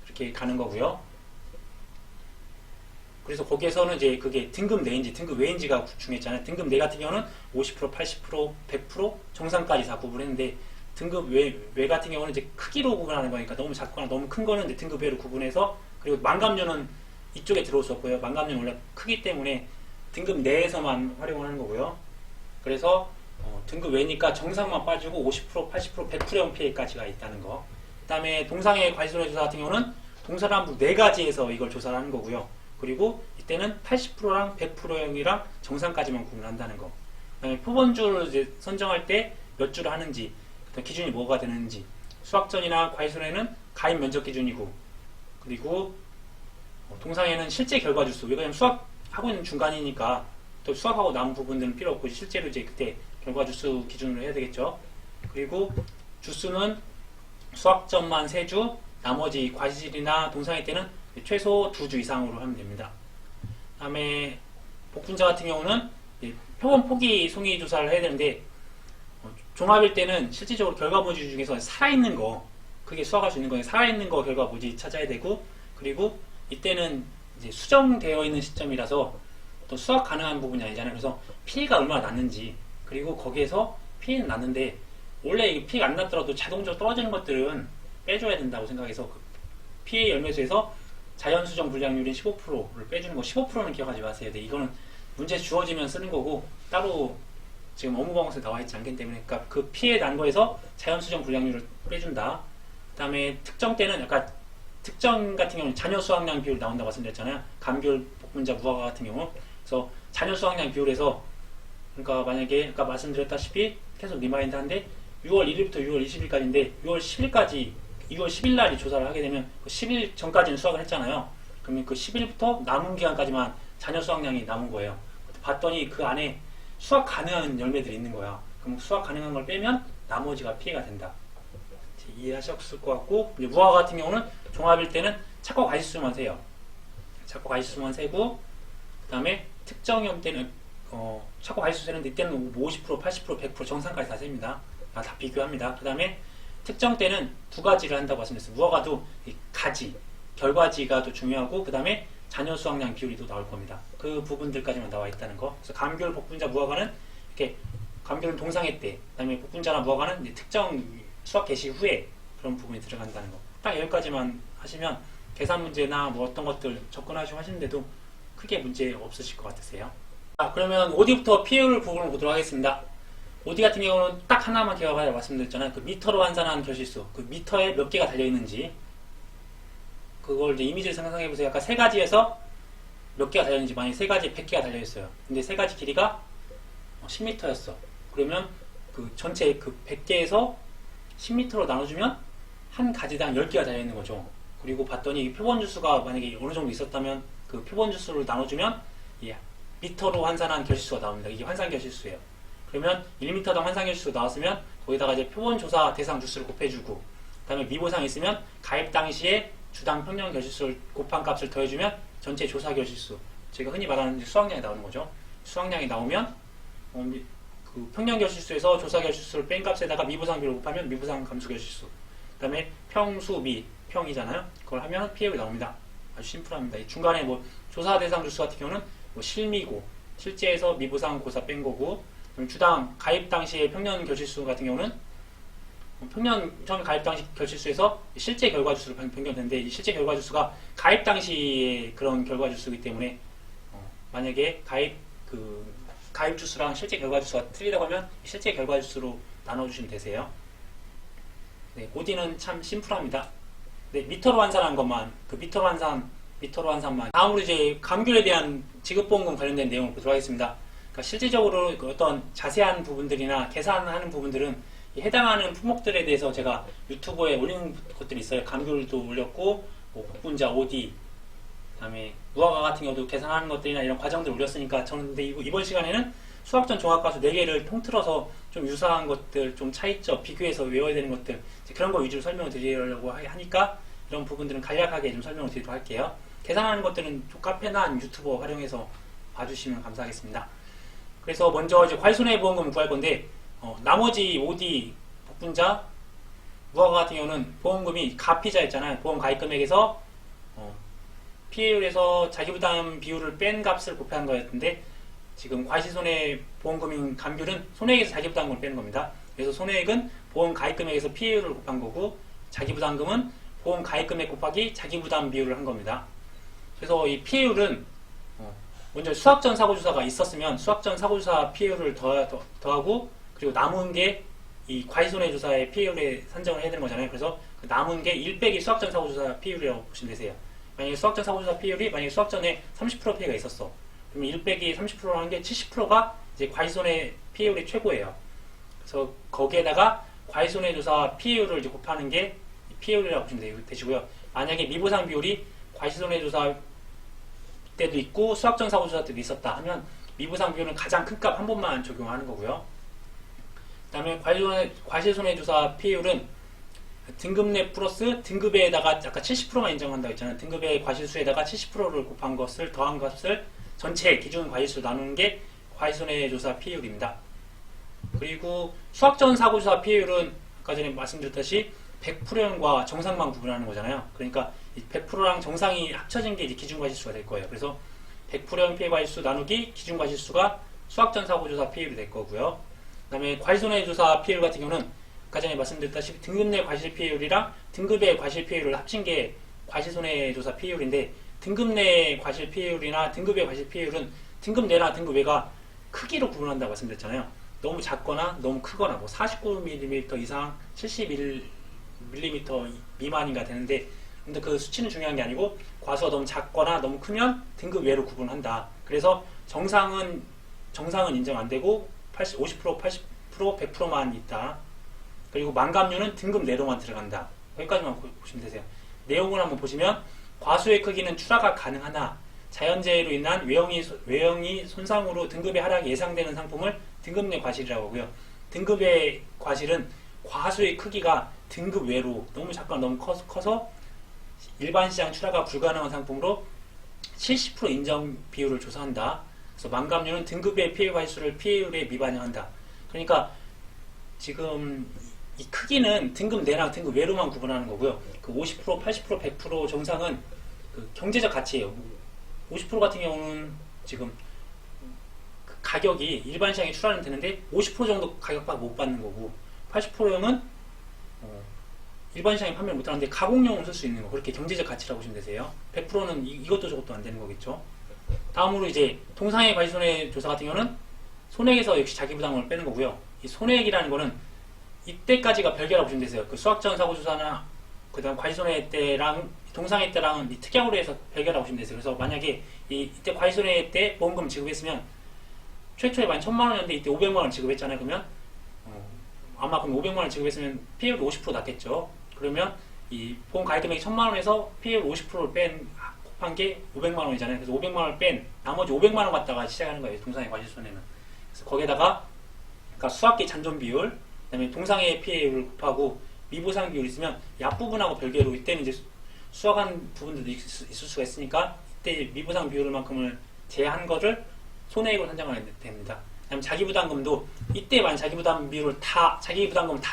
이렇게 가는 거고요. 그래서 거기에서는 이제 그게 등급 내인지 등급 외인지가 중요했잖아요. 등급 내 같은 경우는 50%, 80%, 100% 정상까지 다 구분했는데, 등급 외 같은 경우는 이제 크기로 구분하는 거니까 너무 작거나 너무 큰 거는 이제 등급 외로 구분해서, 그리고 망감류는 이쪽에 들어올 수 없고요. 망감류는 원래 크기 때문에 등급 내에서만 활용을 하는 거고요. 그래서 등급 외니까 정상만 빠지고 50%, 80%, 100%형 피해까지가 있다는 거. 그 다음에 동상의 과시손해 조사 같은 경우는 동사람부 4가지에서 이걸 조사를 하는 거고요. 그리고 이때는 80%랑 100%형이랑 정상까지만 구분한다는 거. 그 다음에 표본주를 이제 선정할 때 몇 주를 하는지, 기준이 뭐가 되는지, 수확전이나 과시손해는 가입 면적 기준이고, 그리고 동상에는 실제 결과 주수, 왜냐면 수확하고 있는 중간이니까 또 수확하고 남은 부분들은 필요 없고 실제로 이제 그때 결과 주수 기준으로 해야 되겠죠. 그리고 주수는 수확전만 3주, 나머지 과실이나 동상일 때는 최소 2주 이상으로 하면 됩니다. 그 다음에 복분자 같은 경우는 표본 포기 송이 조사를 해야 되는데, 종합일 때는 실질적으로 결과 모지 중에서 살아있는 거, 그게 수확할 수 있는 거예요. 살아있는 거 결과 모지 찾아야 되고, 그리고 이때는 이제 수정되어 있는 시점이라서 또 수학 가능한 부분이 아니잖아요. 그래서 피해가 얼마나 났는지, 그리고 거기에서 피해는 났는데 원래 피해가 안 났더라도 자동적으로 떨어지는 것들은 빼줘야 된다고 생각해서 그 피해 열매수에서 자연수정 불량률인 15%를 빼주는 거. 15%는 기억하지 마세요. 네, 이거는 문제 주어지면 쓰는 거고 따로 지금 업무방법에 나와 있지 않기 때문에, 그러니까 그 피해 난 거에서 자연수정 불량률을 빼준다. 그 다음에 특정 때는 약간 특정 같은 경우는 잔여 수확량 비율 나온다고 말씀드렸잖아요. 감귤, 복분자, 무화과 같은 경우. 그래서 잔여 수확량 비율에서, 그러니까 만약에 아까 말씀드렸다시피 계속 리마인드 한데 6월 1일부터 6월 20일까지인데 6월 10일까지 6월 10일 날이 조사를 하게 되면 그 10일 전까지는 수확을 했잖아요. 그러면 그 10일부터 남은 기간까지만 잔여 수확량이 남은 거예요. 봤더니 그 안에 수확 가능한 열매들이 있는 거야. 그럼 수확 가능한 걸 빼면 나머지가 피해가 된다. 이해하셨을 것 같고, 이제 무화과 같은 경우는 종합일 때는 착과 과실수만 세요. 착과 과실수만 세고, 그 다음에 특정형 때는 착과 과실수 세는데 이때는 50%, 80%, 100% 정상까지 다 셉니다. 다 비교합니다. 그 다음에 특정 때는 두 가지를 한다고 말씀드렸어요. 무화과도 가지, 결과지가 또 중요하고, 그 다음에 잔여 수확량 비율이 또 나올 겁니다. 그 부분들까지만 나와 있다는 거. 그래서 감귤, 복분자, 무화과는 이렇게 감귤은 동상회 때, 그 다음에 복분자나 무화과는 이제 특정 수학 개시 후에 그런 부분이 들어간다는 거. 딱 여기까지만 하시면 계산 문제나 뭐 어떤 것들 접근하시고 하시는데도 크게 문제 없으실 것 같으세요. 그러면 OD부터 PL 부분을 보도록 하겠습니다. OD 같은 경우는 딱 하나만 기억하라고 말씀드렸잖아요. 그 미터로 환산한 결실수, 그 미터에 몇 개가 달려있는지, 그걸 이제 이미지를 상상해 보세요. 약간 세 가지에서 몇 개가 달려있는지. 만약에 세 가지 100개가 달려있어요. 근데 세 가지 길이가 10m였어. 그러면 그 전체 그 100개에서 10m로 나눠주면 한 가지당 10개가 달려있는 거죠. 그리고 봤더니 표본 주수가 만약에 어느 정도 있었다면 그 표본 주수를 나눠주면 미터로 환산한 결실수가 나옵니다. 이게 환산 결실수예요. 그러면 1m당 환산 결실수 나왔으면 거기다가 이제 표본 조사 대상 주수를 곱해주고, 그 다음에 미보상이 있으면 가입 당시에 주당 평년 결실수를 곱한 값을 더해주면 전체 조사 결실수, 저희가 흔히 말하는 수확량이 나오는 거죠. 수확량이 나오면 그 평년 결실수에서 조사 결실수를 뺀 값에다가 미보상 비율을 곱하면 미보상 감수 결실수, 그 다음에 평수 미 평이잖아요. 그걸 하면 PL이 나옵니다. 아주 심플합니다. 이 중간에 뭐 조사 대상 주수 같은 경우는 뭐 실미고, 실제에서 미보상 고사 뺀 거고, 그럼 주당 가입 당시의 평년 결실수 같은 경우는 평년 처음 가입 당시 결실수에서 실제 결과 주수로 변경되는데, 이 실제 결과 주수가 가입 당시의 그런 결과 주수이기 때문에 만약에 가입 주수랑 실제 결과 주수가 틀리다고 하면 실제 결과 주수로 나눠주시면 되세요. 네, OD는 참 심플합니다. 네, 미터로 환산한 것만, 그 미터로 환산만. 다음으로 이제 감귤에 대한 지급보험금 관련된 내용을 보도록 하겠습니다. 그러니까 실질적으로 어떤 자세한 부분들이나 계산하는 부분들은 해당하는 품목들에 대해서 제가 유튜브에 올리는 것들이 있어요. 감귤도 올렸고, 뭐 복분자, OD, 그 다음에 무화과 같은 경우도 계산하는 것들이나 이런 과정들을 올렸으니까, 저는 근데 이번 시간에는 수학전 종합과수 4개를 통틀어서 좀 유사한 것들, 좀 차이점, 비교해서 외워야 되는 것들, 그런 거 위주로 설명을 드리려고 하니까 이런 부분들은 간략하게 좀 설명을 드리도록 할게요. 계산하는 것들은 카페나 유튜버 활용해서 봐주시면 감사하겠습니다. 그래서 먼저 이제 과실손해보험금을 구할 건데, 나머지 OD, 복분자, 무화과 같은 경우는 보험금이 가피자였잖아요. 보험 가입금액에서 피해율에서 자기부담 비율을 뺀 값을 곱한 거였는데, 지금 과실손해보험금인 감귤은 손해액에서 자기부담금을 빼는 겁니다. 그래서 손해액은 보험 가입금액에서 피해율을 곱한 거고, 자기부담금은 보험 가입금액 곱하기 자기부담 비율을 한 겁니다. 그래서 이 피해율은 먼저 수학전 사고조사가 있었으면 수학전 사고조사 피해율을 더하고, 그리고 남은 게 이 과실손해조사의 피해율에 산정을 해야 되는 거잖아요. 그래서 그 남은 게 1 빼기 수학전 사고조사 피해율이라고 보시면 되세요. 만약에 수학전 사고조사 피해율이 만약에 수학전에 30% 피해가 있었어. 그러면 1 빼기 30%라는 게 70%가 이제 과실손해 피해율이 최고예요. 그래서 거기에다가 과실손해조사 피해율을 이제 곱하는 게 피해율이라고 보시면 되시고요. 만약에 미보상 비율이 과실손해조사 때도 있고 수학전 사고조사 때도 있었다 하면 미보상 비율은 가장 큰 값 한 번만 적용하는 거고요. 그 다음에 과실손해조사 피해율은 등급 내 플러스 등급에다가 아까 70%만 인정한다고 했잖아요. 등급의 과실수에다가 70%를 곱한 것을 더한 것을 전체 기준 과실수로 나누는 게 과실손해조사 피해율입니다. 그리고 수학전 사고조사 피해율은 아까 전에 말씀드렸듯이 100%형과 정상만 구분하는 거잖아요. 그러니까 100%랑 정상이 합쳐진 게 이제 기준과실수가 될 거예요. 그래서 100%형 피해 과실수 나누기 기준과실수가 수학전 사고조사 피해율이 될 거고요. 그 다음에 과실손해조사 피해율 같은 경우는 아까 전에 말씀드렸다시피 등급 내 과실 피해율이랑 등급의 과실 피해율을 합친 게 과실손해조사 피해율인데, 등급 내 과실 피해율이나 등급의 과실 피해율은 등급 내나 등급 외가 크기로 구분한다고 말씀드렸잖아요. 너무 작거나 너무 크거나 뭐 49mm 이상 71mm 미만인가 되는데, 근데 그 수치는 중요한 게 아니고 과수가 너무 작거나 너무 크면 등급 외로 구분한다. 그래서 정상은 인정 안 되고 50%, 80%, 100%만 있다. 그리고 망감류는 등급 내로만 들어간다. 여기까지만 보시면 되세요. 내용을 한번 보시면 과수의 크기는 추라가 가능하나 자연재해로 인한 외형이 손상으로 등급의 하락이 예상되는 상품을 등급 내 과실이라고 하고요. 등급의 과실은 과수의 크기가 등급 외로 너무 작거나 너무 커서 일반 시장 추라가 불가능한 상품으로 70% 인정 비율을 조사한다. 그래서 망감류는 등급의 피해 과실수를 피해율에 미반영한다. 그러니까 지금 이 크기는 등급 내랑 등급 외로만 구분하는 거고요. 그 50%, 80%, 100% 정상은 그 경제적 가치예요. 50% 같은 경우는 지금 그 가격이 일반 시장에 출하는 되는데 50% 정도 가격밖에 못 받는 거고, 80%형은 일반 시장에 판매를 못 하는데 가공용으로 쓸 수 있는 거, 그렇게 경제적 가치라고 보시면 되세요. 100%는 이것도 저것도 안 되는 거겠죠. 다음으로 이제 동상의 과실손해 조사 같은 경우는 손해액에서 역시 자기부담금을 빼는 거고요. 이 손해액이라는 거는 이때까지가 별개라고 보시면 되세요. 그 수학전 사고조사나 그 다음 과실손해 때랑 동상의 때랑은 이 특약으로 해서 별개라고 보시면 되세요. 그래서 만약에 이때 과실손해 때 보험금 지급했으면 최초에 만 1000만원이었는데 이때 500만원 지급했잖아요. 그러면 아마 그럼 500만원 지급했으면 피해율이 50% 났겠죠. 그러면 이 보험 가입 금액이 1000만원에서 피해율 50%를 곱한 게 500만원이잖아요. 그래서 500만원을 뺀 나머지 500만원 갖다가 시작하는 거예요. 동상의 과실손해는. 그래서 거기에다가 그러니까 수학계 잔존 비율, 그 다음에 동상의 피해율을 곱하고 미보상 비율이 있으면 이 앞부분하고 별개로 이때는 이제 수학한 부분들도 있을 수가 있으니까 이때 미보상 비율만큼을 제한 거를 손해액으로 산정하면 됩니다. 그다음에 자기부담금도 이때 만약 자기부담금을 다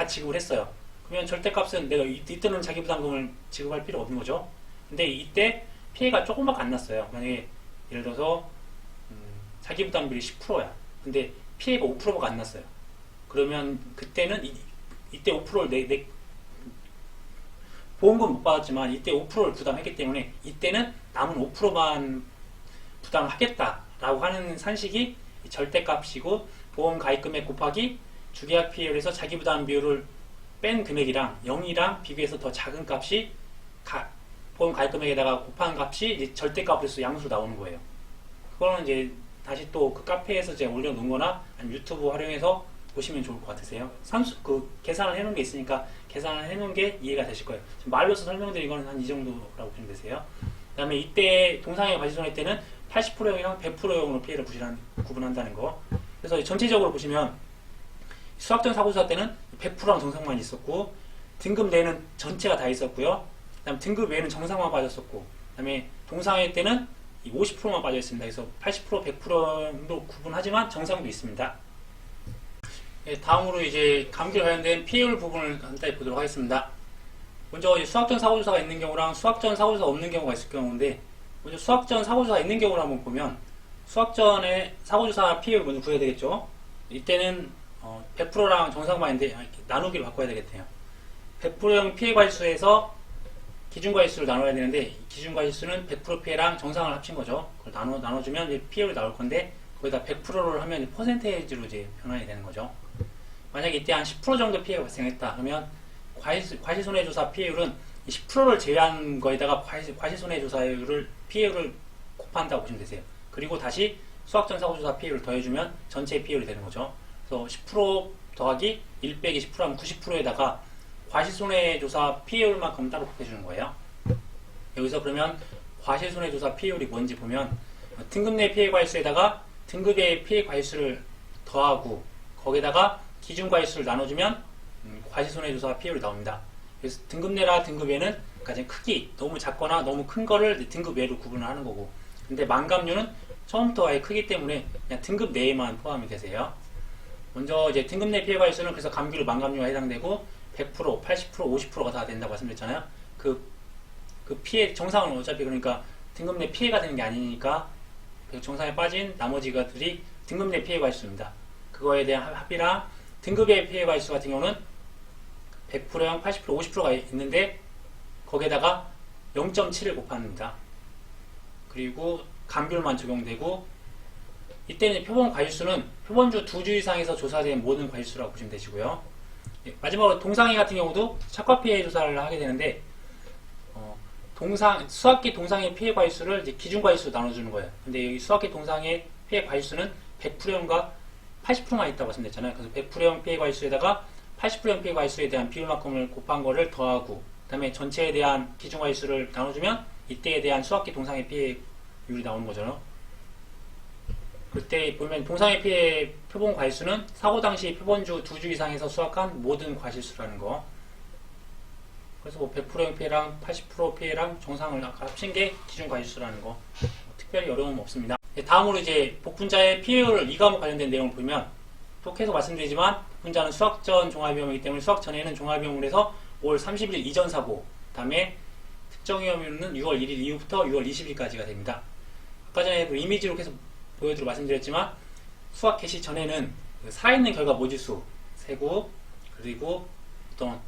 지급을 했어요. 그러면 절대값은 내가 이때는 자기부담금을 지급할 필요 없는 거죠. 근데 이때 피해가 조금밖에 안 났어요. 만약에 예를 들어서 자기부담비율이 10%야. 근데 피해가 5%밖에 안 났어요. 그러면 그때는 이때 5%를 보험금 못 받았지만 이때 5%를 부담했기 때문에 이때는 남은 5%만 부담하겠다라고 하는 산식이 절대값이고, 보험 가입금액 곱하기 주계약 피해율에서 자기부담 비율을 뺀 금액이랑 0이랑 비교해서 더 작은 값이 보험 가입금액에다가 곱한 값이 이제 절대값으로서 양수로 나오는 거예요. 그거는 이제 다시 또 그 카페에서 제가 올려놓은 거나 아니면 유튜브 활용해서 보시면 좋을 것 같으세요. 계산을 해놓은 게 있으니까 계산을 해놓은 게 이해가 되실 거예요. 지금 말로서 설명드린 거는 한 이 정도라고 보시면 되세요. 그 다음에 이때 동상의 과실손해 때는 80%형이랑 100%형으로 피해를 구분한다는 거. 그래서 전체적으로 보시면 수학전 사고조사 때는 100%랑 정상만 있었고, 등급 내는 전체가 다 있었고요. 그다음 등급 외에는 정상만 빠졌었고, 그다음에 동상의 때는 50%만 빠져 있습니다. 그래서 80%, 100%로 구분하지만 정상도 있습니다. 네, 다음으로 이제 감기와 관련된 피해율 부분을 간단히 보도록 하겠습니다. 먼저 수학전 사고조사가 있는 경우랑 수학전 사고조사가 없는 경우가 있을 경우인데, 먼저 수학전 사고조사가 있는 경우를 한번 보면 수학전의 사고조사 피해율을 먼저 구해야 되겠죠. 이때는 100%랑 정상만인데 나누기를 바꿔야 되겠네요. 100%형 피해 과실수에서 기준 과실수를 나눠야 되는데, 기준 과실수는 100% 피해랑 정상을 합친 거죠. 그걸 나눠주면 이제 피해율이 나올 건데, 거기다 100%를 하면 이제 퍼센테이지로 이제 변환이 되는 거죠. 만약에 이때 한 10% 정도 피해가 발생했다 그러면 과실손해조사 피해율은 10%를 제외한 거에다가 과실손해조사율을 피해율을 곱한다고 보시면 되세요. 그리고 다시 수학전 사고조사 피해율을 더해주면 전체 피해율이 되는 거죠. 그래서 10% 더하기 1 빼기 10%하면 90%에다가 과실손해조사 피해율만큼 따로 곱해주는 거예요. 여기서 그러면 과실손해조사 피해율이 뭔지 보면 등급 내 피해 과실수에다가 등급의 피해 과실수를 더하고 거기다가 기준 과실수를 나눠주면 과실손해조사 피해율이 나옵니다. 그래서 등급 내라 등급 외는 가장 크기, 너무 작거나 너무 큰 거를 등급 외로 구분을 하는 거고, 근데 망감류는 처음부터 아예 크기 때문에 그냥 등급 내에만 포함이 되세요. 먼저 이제 등급 내 피해 과실수는 그래서 감기류 망감류가 해당되고, 100%, 80%, 50%가 다 된다고 말씀드렸잖아요. 그 피해, 정상은 어차피 그러니까 등급 내 피해가 되는 게 아니니까 그 정상에 빠진 나머지 것들이 등급 내 피해 과실수입니다. 그거에 대한 합이랑 등급의 피해 과실수 같은 경우는 100%형, 80%, 50%가 있는데 거기에다가 0.7을 곱합니다. 그리고 감귤만 적용되고 이때는 표본 과실수는 표본주 2주 이상에서 조사된 모든 과실수라고 보시면 되시고요. 마지막으로 동상해 같은 경우도 착화 피해 조사를 하게 되는데 수학계 동상의 피해 과실수를 이제 기준 과실수로 나눠주는 거예요. 근데 여기 수학계 동상의 피해 과실수는 100%형과 80%만 있다고 말씀드렸잖아요. 그래서 100%형 피해 과실수에다가 80%형 피해 과실수에 대한 비율만큼을 곱한 거를 더하고 그 다음에 전체에 대한 기준 과실수를 나눠주면 이때에 대한 수학계 동상의 피해율이 나오는 거죠. 그때 보면 동상의 피해 표본 과실수는 사고 당시 표본주 2주 이상에서 수확한 모든 과실수라는 거. 그래서 뭐 100%형 피해랑 80% 피해랑 정상을 합친 게 기준 과실수라는 거. 특별히 어려움 없습니다. 다음으로 이제 복분자의 피해율 2과목 관련된 내용을 보면 또 계속 말씀드리지만 복분자는 수학전 종합위험이기 때문에 수학 전에는 종합위험을 해서 5월 30일 이전 사고, 그 다음에 특정위험은 6월 1일 이후부터 6월 20일까지가 됩니다. 아까 전에 이미지로 계속 보여드리고 말씀드렸지만 수학 개시 전에는 살아있는 결과 모지수 세고 그리고 어떤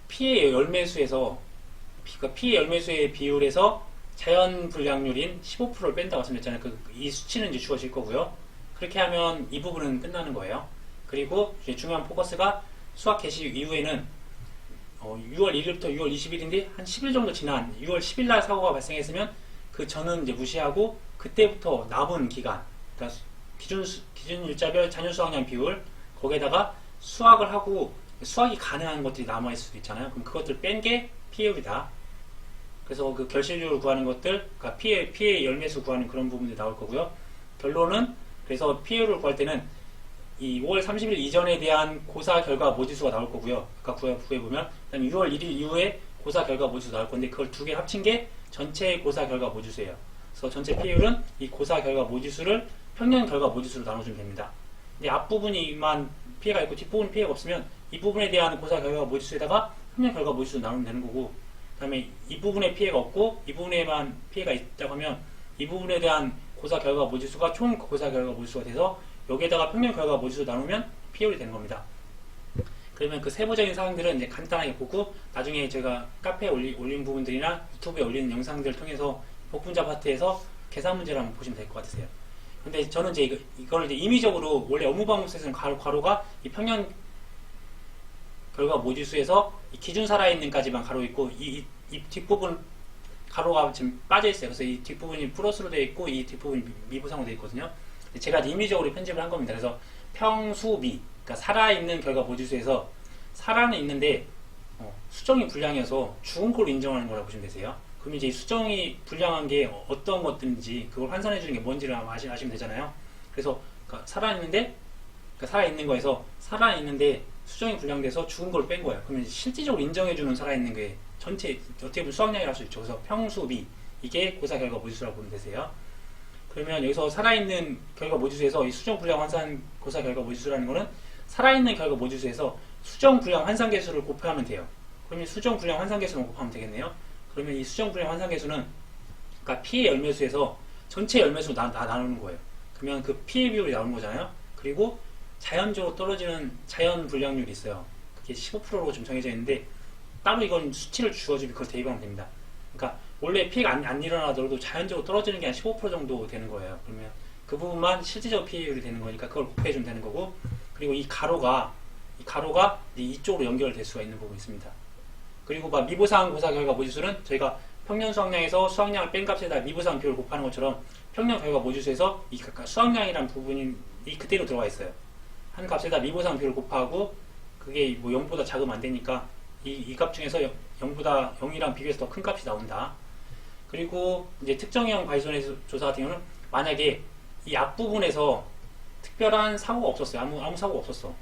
피해 열매수에서 피해 열매수의 비율에서 자연 불량률인 15%를 뺀다고 말씀드렸잖아요. 이 수치는 이제 주어질 거고요. 그렇게 하면 이 부분은 끝나는 거예요. 그리고 이제 중요한 포커스가 수학 개시 이후에는 6월 1일부터 6월 20일인데 한 10일 정도 지난 6월 10일 날 사고가 발생했으면 그 전은 이제 무시하고 그때부터 남은 기간, 그러니까 기준 일자별 잔여 수확량 비율 거기에다가 수학을 하고 수학이 가능한 것들이 남아있을 수도 있잖아요. 그럼 그것들 뺀 게 피해율이다. 그래서 그 결실률을 구하는 것들, 그러니까 피해 열매수 구하는 그런 부분들이 나올 거고요. 결론은 그래서 피해율을 구할 때는 이 5월 30일 이전에 대한 고사 결과 모지수가 나올 거고요. 아까 구해보면 그다음에 6월 1일 이후에 고사 결과 모지수 나올 건데 그걸 두 개 합친 게 전체 고사 결과 모지수예요. 그래서 전체 피해율은 이 고사 결과 모지수를 평년 결과 모지수로 나눠주면 됩니다. 근데 앞부분이만 피해가 있고 뒷부분 피해가 없으면 이 부분에 대한 고사 결과 모지수에다가 평년 결과 모지수를 나누면 되는 거고, 그 다음에 이 부분에 피해가 없고 이 부분에만 피해가 있다고 하면 이 부분에 대한 고사 결과 모지수가 총 고사 결과 모지수가 돼서 여기에다가 평년 결과 모지수 나누면 피해율이 되는 겁니다. 그러면 그 세부적인 사항들은 이제 간단하게 보고 나중에 제가 카페에 올린 부분들이나 유튜브에 올리는 영상들을 통해서 복분자 파트에서 계산 문제를 한번 보시면 될 것 같으세요. 근데 저는 이제 이걸 이제 임의적으로 원래 업무방법에서는 가로가 이 평년 결과 모지수에서 이 기준 살아있는까지만 가로 있고 이 뒷부분 가로가 지금 빠져 있어요. 그래서 이 뒷부분이 플러스로 되어 있고 이 뒷부분이 미부상으로 되어 있거든요. 제가 임의적으로 편집을 한 겁니다. 그래서 평수미, 그러니까 살아있는 결과 모지수에서 살아는 있는데 수정이 불량해서 죽은 걸로 인정하는 거라고 보시면 되세요. 그럼 이제 수정이 불량한 게 어떤 것들인지 그걸 환산해 주는 게 뭔지를 아시면 되잖아요. 그래서 그러니까 살아있는 거에서 살아있는데 수정이 불량돼서 죽은 걸 뺀 거예요. 그러면 실질적으로 인정해 주는 살아있는 게 전체 어떻게 보면 수학량이라 할 수 있죠. 그래서 평수미, 이게 고사 결과 모지수라고 보면 되세요. 그러면 여기서 살아있는 결과 모지수에서 이 수정 불량 환산 고사 결과 모지수라는 거는 살아있는 결과 모지수에서 수정 불량 환산 계수를 곱하면 돼요. 그러면 수정 불량 환산 계수만 곱하면 되겠네요. 그러면 이 수정 불량 환산 계수는 그러니까 피해 열매수에서 전체 열매수 나누는 거예요. 그러면 그 피해 비율이 나오는 거잖아요. 그리고 자연적으로 떨어지는 자연 불량률이 있어요. 그게 15%로 좀 정해져 있는데 따로 이건 수치를 주어주면 그걸 대입하면 됩니다. 그러니까 원래 피해가 안 일어나더라도 자연적으로 떨어지는 게 한 15% 정도 되는 거예요. 그러면 그 부분만 실질적 피해율이 되는 거니까 그걸 곱해주면 되는 거고, 그리고 이 가로가 이쪽으로 연결될 수가 있는 부분이 있습니다. 그리고 미부상 고사 결과 모지수는 저희가 평년 수확량에서 수확량을 뺀 값에다 미부상 비율을 곱하는 것처럼 평년 결과 모지수에서 이 수확량이라는 부분이 그대로 들어가 있어요. 한 값에다 미부상 비율을 곱하고 그게 뭐 0보다 작으면 안 되니까 이 값 중에서 0보다 0이랑 비교해서 더 큰 값이 나온다. 그리고 이제 특정형 과실손해 조사 같은 경우는 만약에 이 앞부분에서 특별한 사고가 없었어요. 아무 사고가 없었어.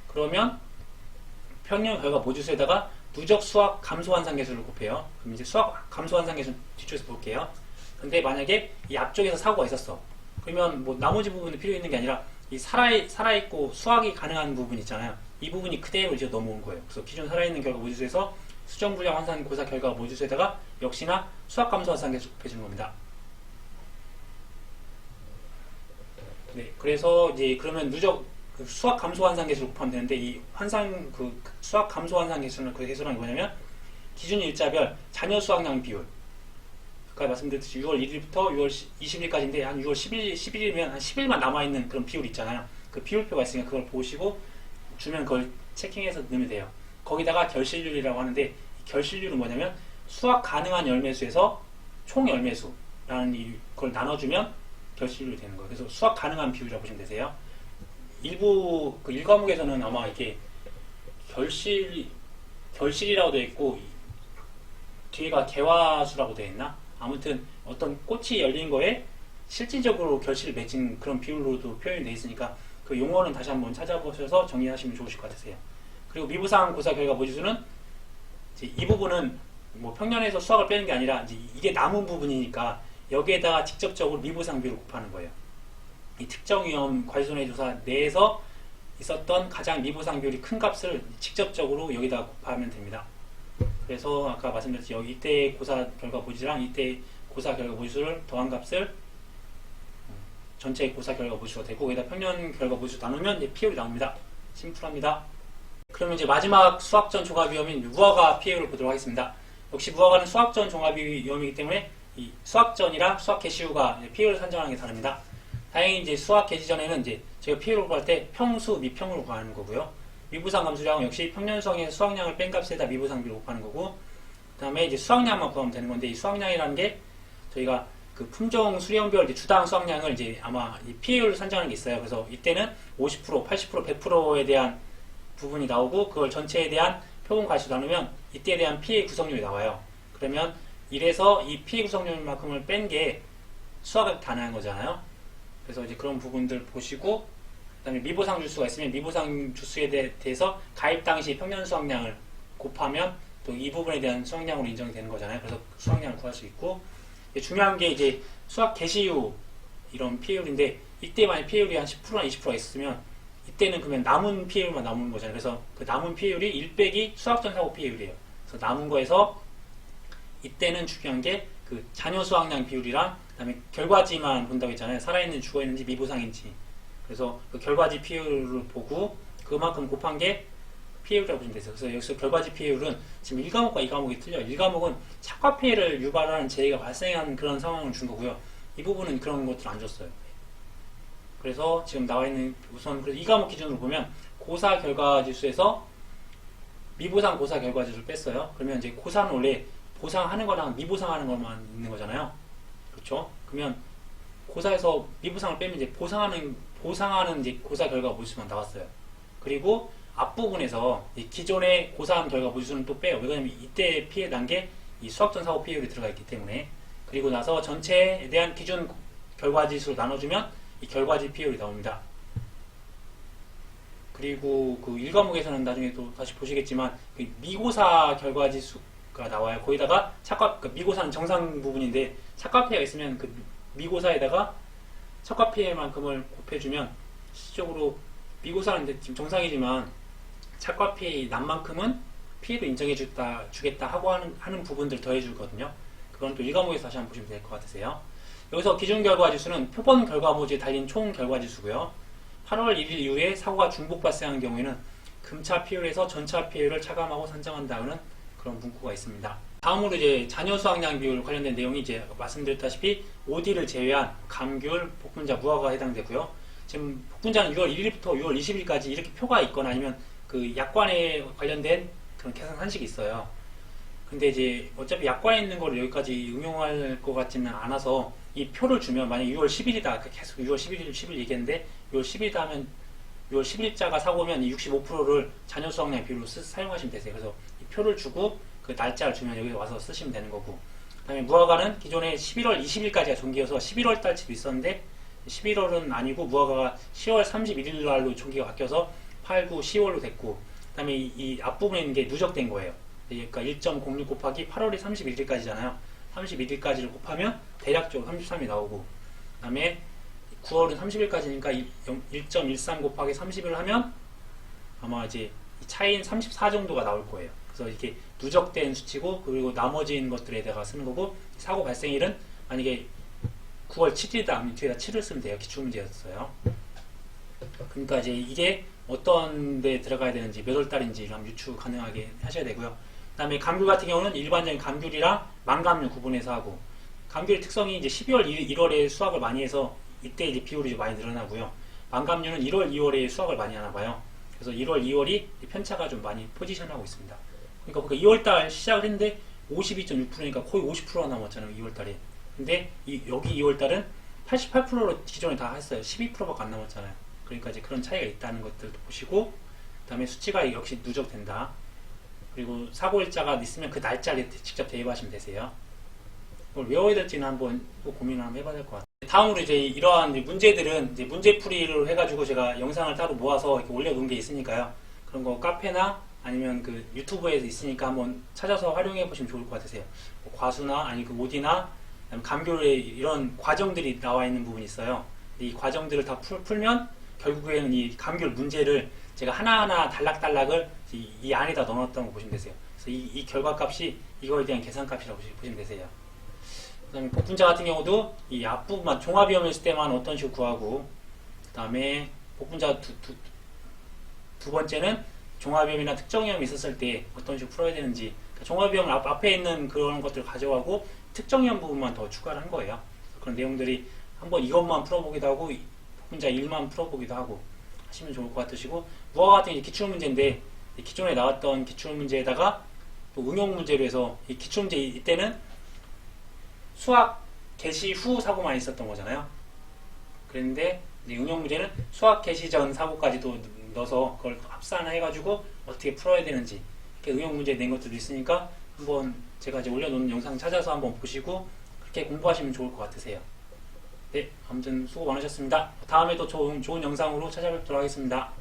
그러면 평년 결과 모지수에다가 누적 수학 감소 환산 계수를 곱해요. 그럼 이제 수학 감소 환산 계수 뒤쪽에서 볼게요. 근데 만약에 이 앞쪽에서 사고가 있었어. 그러면 뭐 나머지 부분이 필요 있는 게 아니라 이 살아있고 수학이 가능한 부분 있잖아요. 이 부분이 그대로 이제 넘어온 거예요. 그래서 기존 살아있는 결과 모지수에서 수정분량 환산 고사 결과 모지수에다가 역시나 수학 감소 환산 계수 곱해주는 겁니다. 네, 그래서 이제 그러면 누적 수학 감소 환산 계수를 곱하면 되는데, 이 환산 수학 감소 환산 계수는 그 계수란 게 뭐냐면 기준 일자별 자녀 수학량 비율. 아까 말씀드렸듯이 6월 1일부터 6월 20일까지인데 한 6월 11일이면 한 10일만 남아있는 그런 비율 있잖아요. 그 비율표가 있으니까 그걸 보시고 주면 그걸 체킹해서 넣으면 돼요. 거기다가 결실률이라고 하는데, 이 결실률은 뭐냐면 수학 가능한 열매수에서 총 열매수라는 걸 나눠주면 결실률이 되는 거예요. 그래서 수학 가능한 비율이라고 보시면 되세요. 일부 그 1과목에서는 아마 이게 결실이라고 되어 있고 뒤에가 개화수라고 되어 있나? 아무튼 어떤 꽃이 열린 거에 실질적으로 결실을 맺은 그런 비율로도 표현이 되어 있으니까 그 용어는 다시 한번 찾아보셔서 정리하시면 좋으실 것 같으세요. 그리고 미부상 고사 결과 모지수는 이제 이 부분은 뭐 평년에서 수학을 빼는 게 아니라 이제 이게 남은 부분이니까 여기에다가 직접적으로 미부상 비율을 곱하는 거예요. 이 특정 위험 과실손해조사 내에서 있었던 가장 미부상 비율이 큰 값을 직접적으로 여기다가 곱하면 됩니다. 그래서 아까 말씀드렸듯이 여기 이때 고사 결과 모지수랑 이때 고사 결과 모지수를 더한 값을 전체 고사 결과 모지수가 되고 여기다 평년 결과 모지수 나누면 이제 피해율이 나옵니다. 심플합니다. 그러면 이제 마지막 수학전 종합위험인 무화과 피해율을 보도록 하겠습니다. 역시 무화과는 수학전 종합위험이기 때문에 이 수학전이랑 수학 개시후가 피해율을 산정하는 게 다릅니다. 다행히 이제 수학 개시 전에는 이제 저희가 피해율을 구할 때 평수, 미평으로 구하는 거고요. 미부상 감수량은 역시 평년 수학의 수학량을 뺀 값에다 미부상 비율을 곱하는 거고, 그 다음에 이제 수학량만 구하면 되는 건데, 이 수학량이라는 게 저희가 그 품종 수련별 이제 주당 수학량을 이제 아마 이 피해율을 산정하는 게 있어요. 그래서 이때는 50%, 80%, 100%에 대한 부분이 나오고 그걸 전체에 대한 표본 가시로 나누면 이때에 대한 피해 구성률이 나와요. 그러면 이래서 이 피해 구성률만큼을 뺀 게 수학이 가능한 거잖아요. 그래서 이제 그런 부분들 보시고, 그 다음에 미보상 주수가 있으면 미보상 주수에 대해서 가입 당시 평년 수학량을 곱하면 또 이 부분에 대한 수학량으로 인정이 되는 거잖아요. 그래서 수학량을 구할 수 있고, 중요한 게 이제 수학 개시 후 이런 피해율인데, 이때 만약 피해율이 한 10%나 20%가 있으면 이때는 그러면 남은 피해율만 남은 거잖아요. 그래서 그 남은 피해율이 1 빼기 수학전 사고 피해율이에요. 그래서 남은 거에서 이때는 중요한 게 그 자녀 수학량 비율이랑 그다음에 결과지만 본다고 했잖아요. 살아있는 죽어있는지 미부상인지. 그래서 그 결과지 피해율을 보고 그만큼 곱한 게 피해율이라고 보시면 되세요. 그래서 여기서 결과지 피해율은 지금 1과목과 2과목이 틀려요. 1과목은 착화 피해를 유발하는 재해가 발생한 그런 상황을 준 거고요. 이 부분은 그런 것들 안 줬어요. 그래서 지금 나와 있는 우선 그래서 2과목 기준으로 보면 고사 결과지수에서 미보상 고사 결과지수를 뺐어요. 그러면 이제 고사는 원래 보상하는 거랑 미보상하는 것만 있는 거잖아요. 그렇죠? 그러면 고사에서 미보상을 빼면 이제 보상하는 이제 고사 결과 모지수만 나왔어요. 그리고 앞부분에서 기존의 고사한 결과 모지수는 또 빼요. 왜냐면 이때 피해 난 게 이 수학전 사고 피해율이 들어가 있기 때문에. 그리고 나서 전체에 대한 기준 결과지수로 나눠주면 이 결과지 피해율이 나옵니다. 그리고 그 1과목에서는 나중에 또 다시 보시겠지만 그 미고사 결과지수가 나와요. 거기다가 미고사는 정상 부분인데 착과 피해가 있으면 그 미고사에다가 착과 피해만큼을 곱해주면 실질적으로 미고사는 지금 정상이지만 착과 피해 난 만큼은 피해도 인정해 주겠다 하고 하는 부분들 더해주거든요. 그건 또 1과목에서 다시 한번 보시면 될 것 같으세요. 여기서 기준 결과지수는 표본 결과모지에 달린 총 결과지수고요. 8월 1일 이후에 사고가 중복 발생한 경우에는 금차 피해율에서 전차 피해율을 차감하고 산정한다는 그런 문구가 있습니다. 다음으로 이제 자녀 수학량 비율 관련된 내용이 이제 말씀드렸다시피 OD를 제외한 감귤, 복분자, 무화과가 해당되고요. 지금 복분자는 6월 1일부터 6월 20일까지 이렇게 표가 있거나 아니면 그 약관에 관련된 그런 계산 산식이 있어요. 근데 이제 어차피 약관에 있는 거를 여기까지 응용할 것 같지는 않아서 이 표를 주면 만약 6월 10일이다 계속 6월 11일 10일 얘기했는데 6월 10일이다 하면 6월 10일자가 사고면 이 65%를 자녀 수학량 비율로 사용하시면 되세요. 그래서 이 표를 주고 그 날짜를 주면 여기 와서 쓰시면 되는 거고, 그 다음에 무화과는 기존에 11월 20일까지가 종기여서 11월 달치도 있었는데 11월은 아니고 무화과가 10월 31일 날로 종기가 바뀌어서 8, 9, 10월로 됐고, 그 다음에 이 앞부분에 있는 게 누적된 거예요. 그러니까 1.06 곱하기 8월이 31일까지잖아요. 31일까지를 곱하면 대략적으로 33이 나오고, 그 다음에 9월은 30일까지니까 1.13 곱하기 30을 하면 아마 이제 차이는 34 정도가 나올 거예요. 그래서 이게 누적된 수치고, 그리고 나머진 것들에다가 쓰는 거고, 사고 발생일은 만약에 9월 7일이다 뒤에다 7을 쓰면 돼요. 기출문제였어요. 그러니까 이제 이게 어떤 데 들어가야 되는지, 몇 월 달인지 한번 유추 가능하게 하셔야 되고요. 그 다음에 감귤 같은 경우는 일반적인 감귤이랑 망감류 구분해서 하고, 감귤의 특성이 이제 12월, 1월에 수확을 많이 해서 이때 이제 비율이 좀 많이 늘어나고요. 망감류는 1월, 2월에 수확을 많이 하나 봐요. 그래서 1월, 2월이 편차가 좀 많이 포지션하고 있습니다. 그러니까 2월달 시작을 했는데 52.6%니까 거의 50%가 남았잖아요. 2월달에. 근데 여기 2월달은 88%로 기존에 다 했어요. 12%밖에 안 남았잖아요. 그러니까 이제 그런 차이가 있다는 것들도 보시고, 그 다음에 수치가 역시 누적된다. 그리고 사고일자가 있으면 그 날짜를 직접 대입하시면 되세요. 그걸 외워야 될지는 한번 고민을 한번 해봐야 될 것 같아요. 다음으로 이제 이러한 문제들은 이제 문제풀이를 해가지고 제가 영상을 따로 모아서 이렇게 올려놓은 게 있으니까요. 그런 거 카페나 아니면 그 유튜브에서 있으니까 한번 찾아서 활용해 보시면 좋을 것 같으세요. 뭐 과수나 아니 그 오디나 감귤에 이런 과정들이 나와 있는 부분이 있어요. 이 과정들을 다 풀면 결국에는 이 감귤 문제를 제가 하나하나 단락단락을 이 안에다 넣어놨던 거 보시면 되세요. 그래서 이 결과값이 이거에 대한 계산값이라고 보시면 되세요. 그 다음에 복분자 같은 경우도 이 앞부분만 종합위험했을 때만 어떤 식으로 구하고, 그 다음에 복분자 두 번째는 종합위험이나 특정위험이 있었을 때 어떤 식으로 풀어야 되는지, 그러니까 종합위험 앞에 있는 그런 것들을 가져가고 특정위험 부분만 더 추가를 한 거예요. 그런 내용들이 한번 이것만 풀어보기도 하고 복분자 1만 풀어보기도 하고 하시면 좋을 것 같으시고, 무화 같은 기출문제인데 기존에 나왔던 기출문제에다가 또 응용문제로 해서 이 기출문제 이때는 수학 개시 후 사고만 있었던 거잖아요. 그런데 응용문제는 수학 개시 전 사고까지도 넣어서 그걸 합산해가지고 어떻게 풀어야 되는지 이렇게 응용문제 낸 것들도 있으니까 한번 제가 이제 올려놓은 영상 찾아서 한번 보시고 그렇게 공부하시면 좋을 것 같으세요. 네, 아무튼 수고 많으셨습니다. 다음에도 좋은 영상으로 찾아뵙도록 하겠습니다.